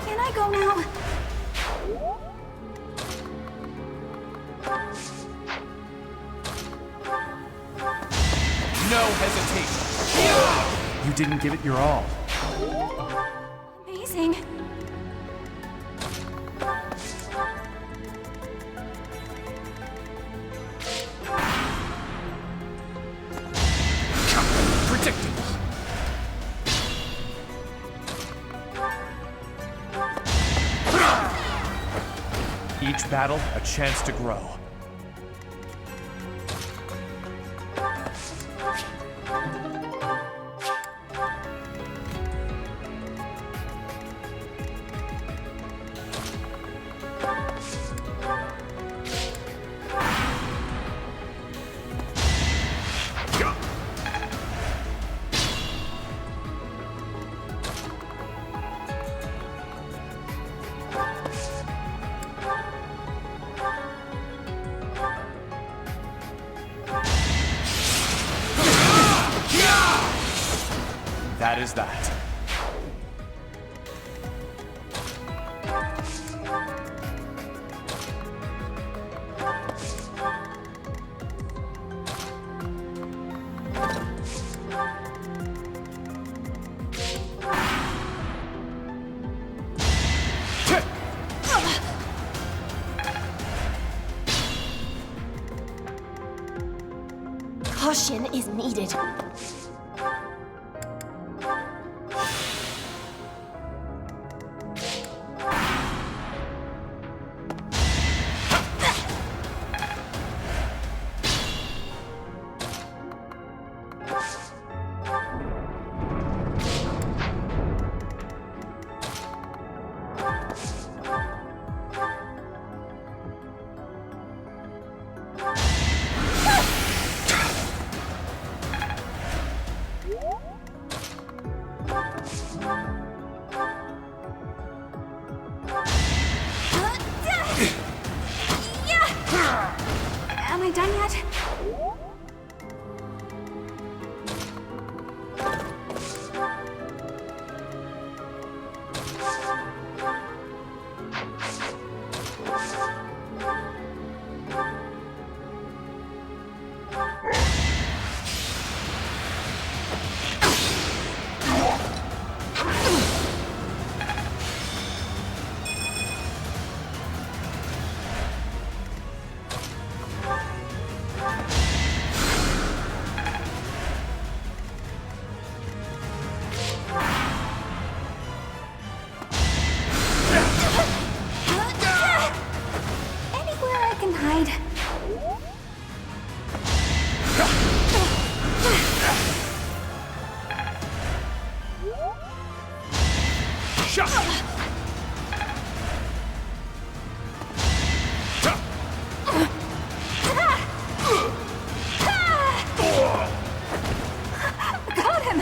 Can I go now? No hesitation. You didn't give it your all. Amazing. Predictable. Each battle, a chance to grow. That is that. Caution is needed. Am I done yet? Anywhere I can hide. Got him!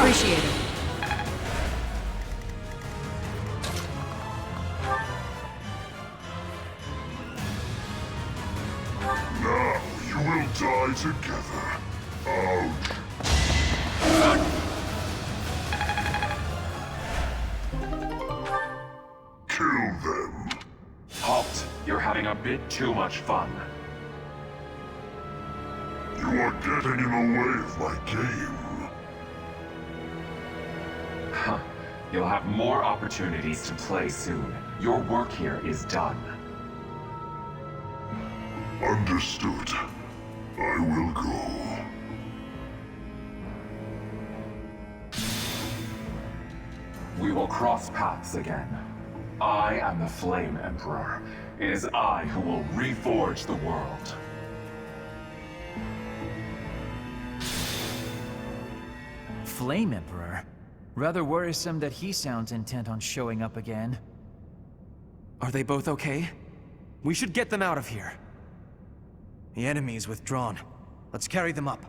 Appreciate it. together. Ouch. Kill them. Halt! You're having a bit too much fun. You are getting in the way of my game. Huh. You'll have more opportunities to play soon. Your work here is done. Understood. I will go. We will cross paths again. I am the Flame Emperor. It is I who will reforge the world. Flame Emperor? Rather worrisome that he sounds intent on showing up again. Are they both okay? We should get them out of here. The enemy is withdrawn. Let's carry them up.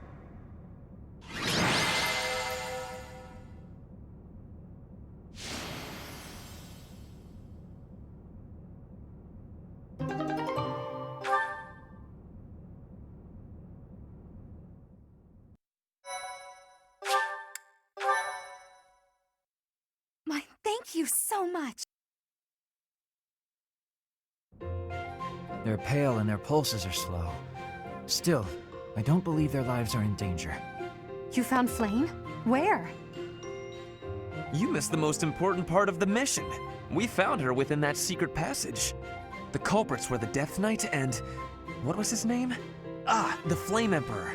Thank you so much. They're pale and their pulses are slow. Still, I don't believe their lives are in danger. You found Flame? Where? You missed the most important part of the mission. We found her within that secret passage. The culprits were the Death Knight and... what was his name? Ah, the Flame Emperor.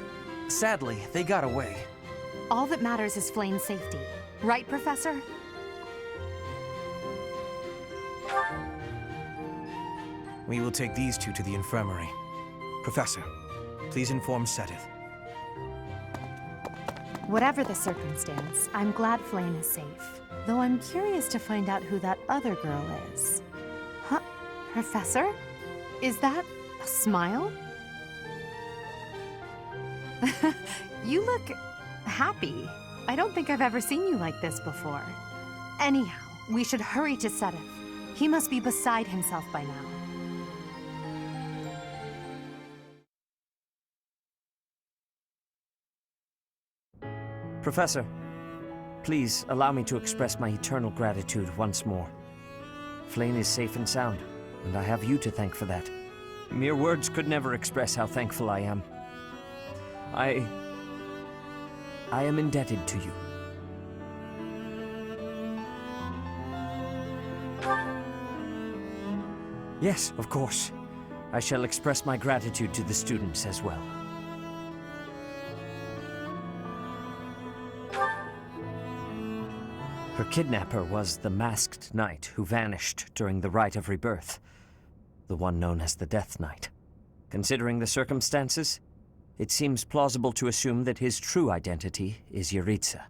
Sadly, they got away. All that matters is Flame's safety. Right, Professor? We will take these two to the infirmary. Professor, please inform Seteth. Whatever the circumstance, I'm glad Flame is safe. Though I'm curious to find out who that other girl is. Huh? Professor? Is that a smile? You look happy. I don't think I've ever seen you like this before. Anyhow, we should hurry to Seteth. He must be beside himself by now. Professor, please allow me to express my eternal gratitude once more. Flame is safe and sound, and I have you to thank for that. Mere words could never express how thankful I am. I am indebted to you. Yes, of course. I shall express my gratitude to the students as well. Her kidnapper was the masked knight who vanished during the Rite of Rebirth, the one known as the Death Knight. Considering the circumstances, it seems plausible to assume that his true identity is Yuritsa.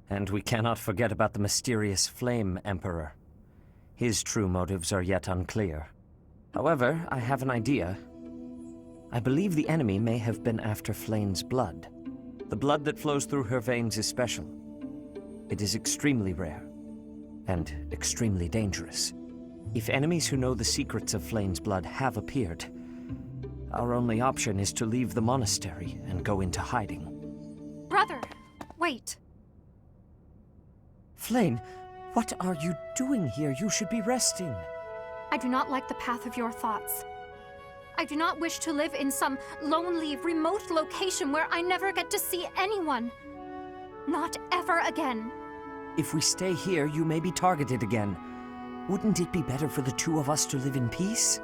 And we cannot forget about the mysterious Flame Emperor. His true motives are yet unclear. However, I have an idea. I believe the enemy may have been after Flame's blood. The blood that flows through her veins is special. It is extremely rare, and extremely dangerous. If enemies who know the secrets of Flame's blood have appeared, our only option is to leave the monastery and go into hiding. Brother, wait. Flame, what are you doing here? You should be resting. I do not like the path of your thoughts. I do not wish to live in some lonely, remote location where I never get to see anyone. Not ever again. If we stay here, you may be targeted again. Wouldn't it be better for the two of us to live in peace?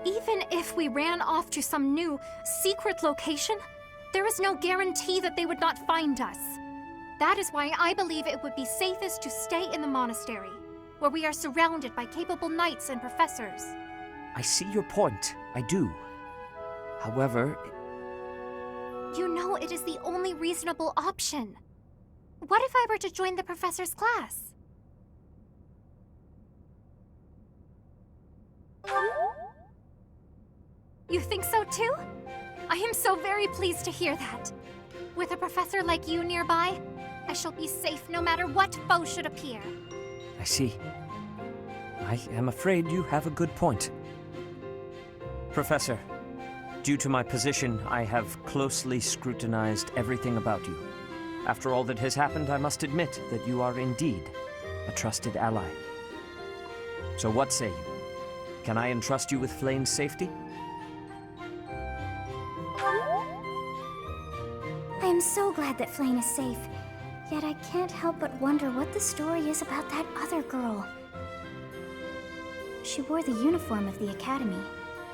Even if we ran off to some new, secret location, there is no guarantee that they would not find us. That is why I believe it would be safest to stay in the monastery, where we are surrounded by capable knights and professors. I see your point. I do. However... You know it is the only reasonable option. What if I were to join the professor's class? You think so too? I am so very pleased to hear that. With a professor like you nearby, I shall be safe no matter what foe should appear. I see. I am afraid you have a good point. Professor, Due to my position, I have closely scrutinized everything about you. After all that has happened, I must admit that you are indeed a trusted ally. So what say you? Can I entrust you with Flayn's safety? I am so glad that Flame is safe. Yet I can't help but wonder what the story is about that other girl. She wore the uniform of the Academy.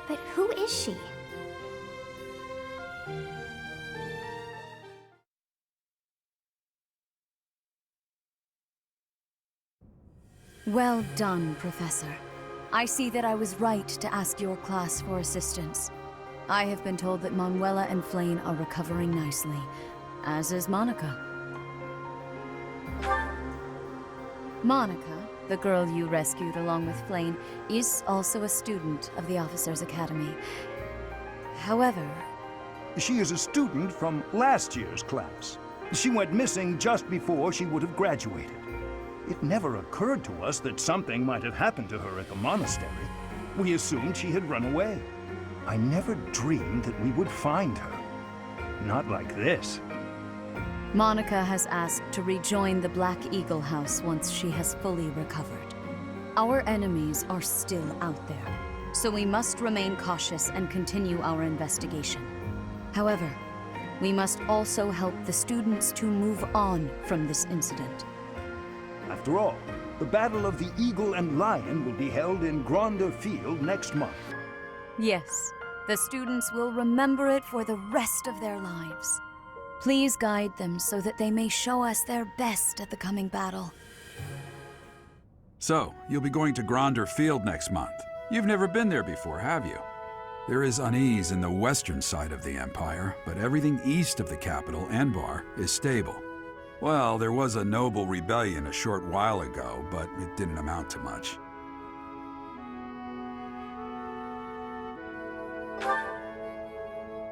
But who is she? Well done, Professor. I see that I was right to ask your class for assistance. I have been told that Manuela and Flayn are recovering nicely, as is Monica. Monica, the girl you rescued along with Flayn, is also a student of the Officers' Academy. However... She is a student from last year's class. She went missing just before she would have graduated. It never occurred to us that something might have happened to her at the monastery. We assumed she had run away. I never dreamed that we would find her. Not like this. Monica has asked to rejoin the Black Eagle House once she has fully recovered. Our enemies are still out there, so we must remain cautious and continue our investigation. However, we must also help the students to move on from this incident. After all, the Battle of the Eagle and Lion will be held in Gronder Field next month. Yes, the students will remember it for the rest of their lives. Please guide them so that they may show us their best at the coming battle. So, you'll be going to Gronder Field next month. You've never been there before, have you? There is unease in the western side of the Empire, but everything east of the capital, Enbar, is stable. Well, there was a noble rebellion a short while ago, but it didn't amount to much.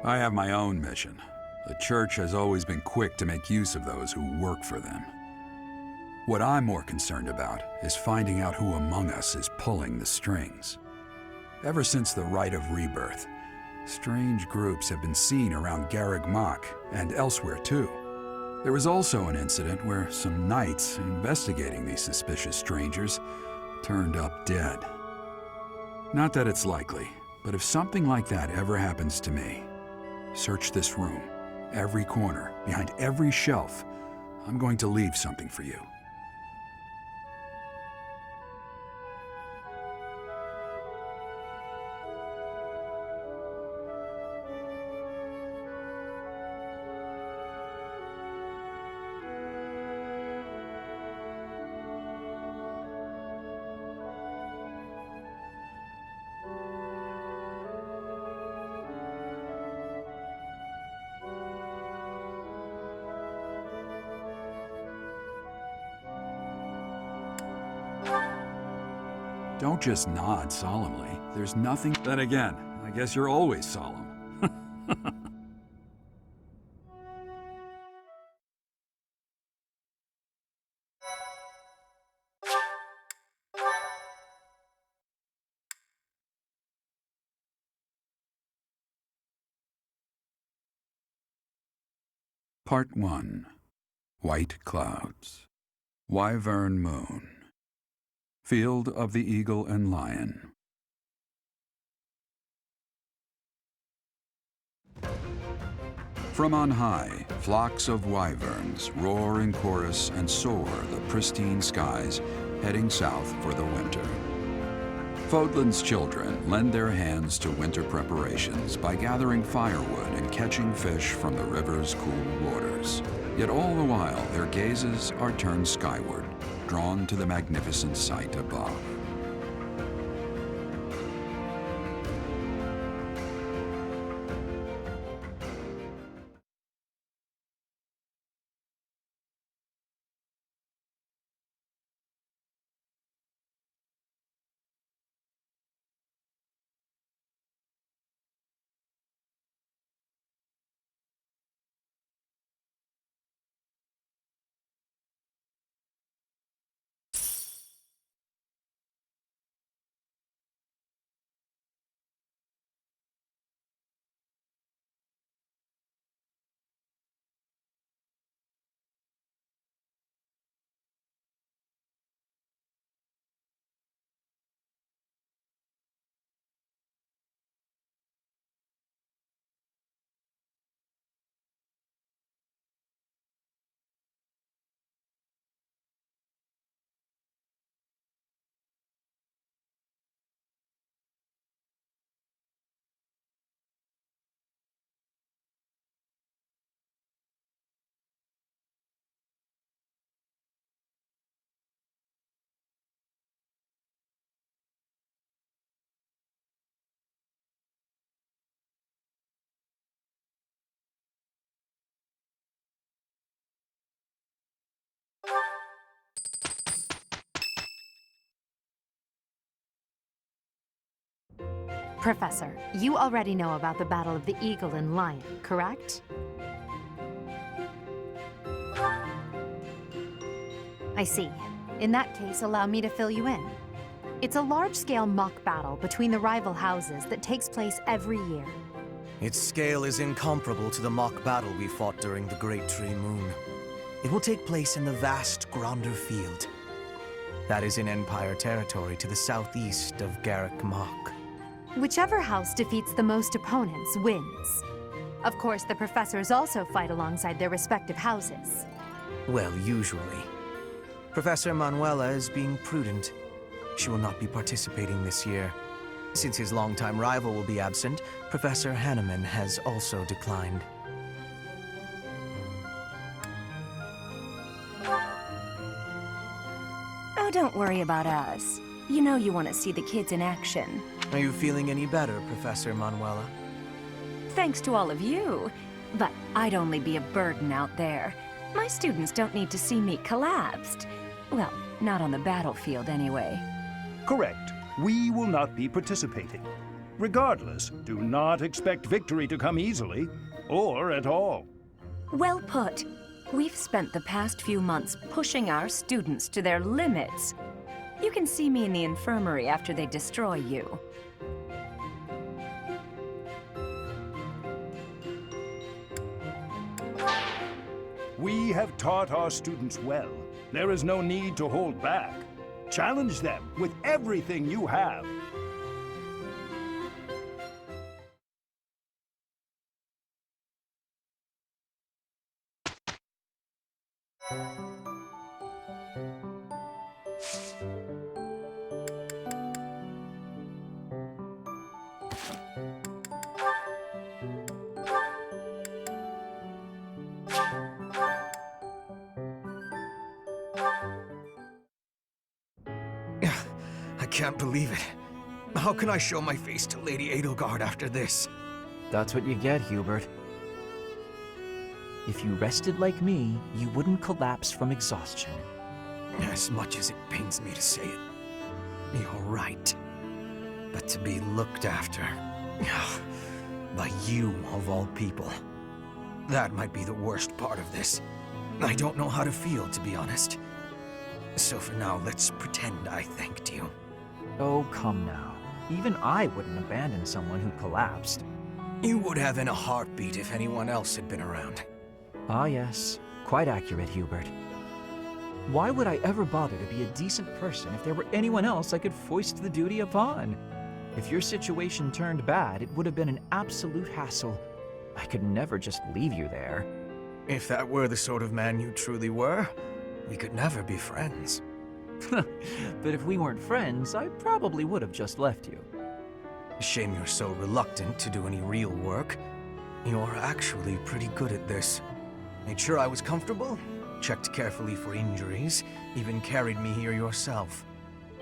I have my own mission. The Church has always been quick to make use of those who work for them. What I'm more concerned about is finding out who among us is pulling the strings. Ever since the Rite of Rebirth, strange groups have been seen around Garreg Mach and elsewhere too. There was also an incident where some knights investigating these suspicious strangers turned up dead. Not that it's likely, but if something like that ever happens to me, search this room, every corner, behind every shelf. I'm going to leave something for you. Don't just nod solemnly. There's nothing... Then again, I guess you're always solemn. Part 1. White Clouds. Wyvern Moon. Field of the Eagle and Lion. From on high, flocks of wyverns roar in chorus and soar the pristine skies, heading south for the winter. Fodlan's children lend their hands to winter preparations by gathering firewood and catching fish from the river's cool waters. Yet all the while, their gazes are turned skyward, drawn to the magnificent sight above. Professor, you already know about the Battle of the Eagle and Lion, correct? I see. In that case, allow me to fill you in. It's a large-scale mock battle between the rival houses that takes place every year. Its scale is incomparable to the mock battle we fought during the Great Tree Moon. It will take place in the vast Gronder Field. That is in Empire territory to the southeast of Garrick Mach. Whichever house defeats the most opponents wins. Of course, the professors also fight alongside their respective houses. Well, usually. Professor Manuela is being prudent. She will not be participating this year. Since his longtime rival will be absent, Professor Hanneman has also declined. Oh, don't worry about us. You know you want to see the kids in action. Are you feeling any better, Professor Manuela? Thanks to all of you. But I'd only be a burden out there. My students don't need to see me collapsed. Well, not on the battlefield anyway. Correct. We will not be participating. Regardless, do not expect victory to come easily, or at all. Well put. We've spent the past few months pushing our students to their limits. You can see me in the infirmary after they destroy you. We have taught our students well. There is no need to hold back. Challenge them with everything you have. I can't believe it. How can I show my face to Lady Edelgard after this? That's what you get, Hubert. If you rested like me, you wouldn't collapse from exhaustion. As much as it pains me to say it, you're right. But to be looked after by you, of all people, that might be the worst part of this. I don't know how to feel, to be honest. So for now, let's pretend I thanked you. Oh, come now. Even I wouldn't abandon someone who collapsed. You would have in a heartbeat if anyone else had been around. Ah, yes. Quite accurate, Hubert. Why would I ever bother to be a decent person if there were anyone else I could foist the duty upon? If your situation turned bad, it would have been an absolute hassle. I could never just leave you there. If that were the sort of man you truly were, we could never be friends. But if we weren't friends, I probably would have just left you. Shame you're so reluctant to do any real work. You're actually pretty good at this. Made sure I was comfortable, checked carefully for injuries, even carried me here yourself.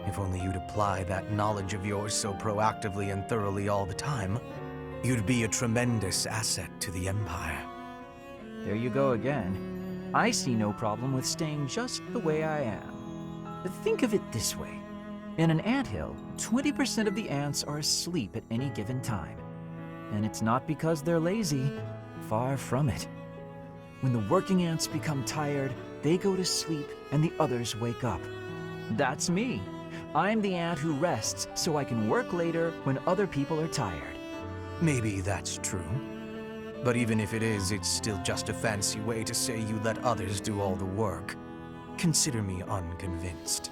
If only you'd apply that knowledge of yours so proactively and thoroughly all the time, you'd be a tremendous asset to the Empire. There you go again. I see no problem with staying just the way I am. But think of it this way. In an anthill, 20% of the ants are asleep at any given time. And it's not because they're lazy. Far from it. When the working ants become tired, they go to sleep and the others wake up. That's me. I'm the ant who rests so I can work later when other people are tired. Maybe that's true. But even if it is, it's still just a fancy way to say you let others do all the work. Consider me unconvinced.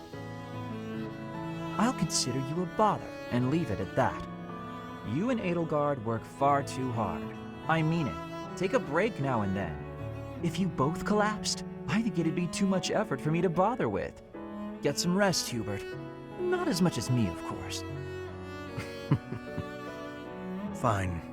I'll consider you a bother and leave it at that. You and Edelgard work far too hard. I mean it. Take a break now and then. If you both collapsed, I think it'd be too much effort for me to bother with. Get some rest, Hubert. Not as much as me, of course. Fine.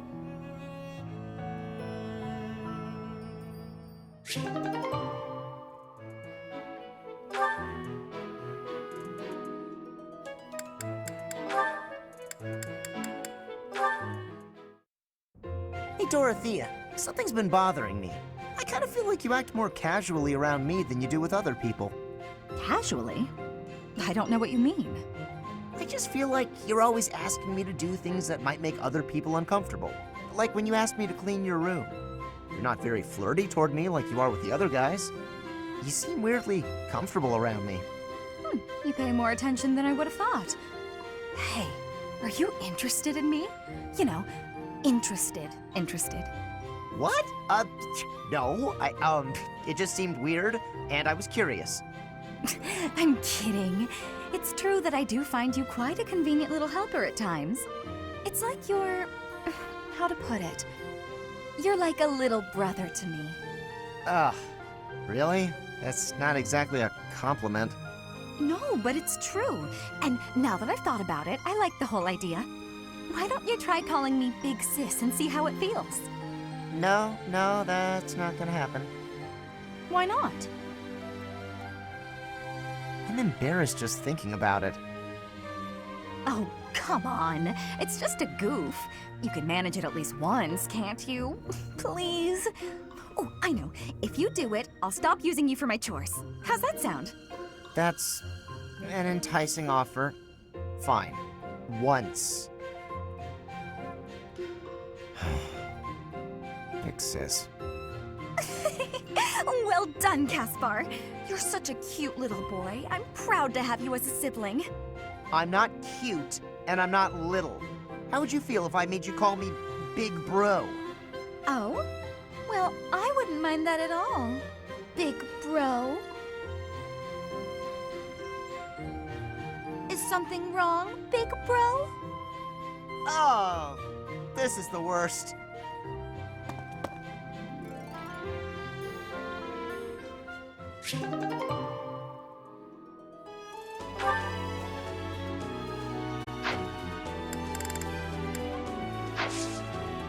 Hey, Dorothea, something's been bothering me. I kind of feel like you act more casually around me than you do with other people. Casually? I don't know what you mean. I just feel like you're always asking me to do things that might make other people uncomfortable. Like when you asked me to clean your room. You're not very flirty toward me like you are with the other guys. You seem weirdly comfortable around me. You pay more attention than I would have thought. Hey, are you interested in me? You know, interested. What? No, it just seemed weird, and I was curious. I'm kidding. It's true that I do find you quite a convenient little helper at times. It's like you're... how to put it? You're like a little brother to me. Ugh, really? That's not exactly a compliment. No, but it's true. And now that I've thought about it, I like the whole idea. Why don't you try calling me Big Sis and see how it feels? No, that's not gonna happen. Why not? I'm embarrassed just thinking about it. Oh, come on. It's just a goof. You can manage it at least once, can't you? Please? Oh, I know. If you do it, I'll stop using you for my chores. How's that sound? That's an enticing offer. Fine. Once. Big sis. Well done, Caspar. You're such a cute little boy. I'm proud to have you as a sibling. I'm not cute, and I'm not little. How would you feel if I made you call me Big Bro? Oh? Well, I wouldn't mind that at all. Big bro. Is something wrong, big bro? Oh, this is the worst.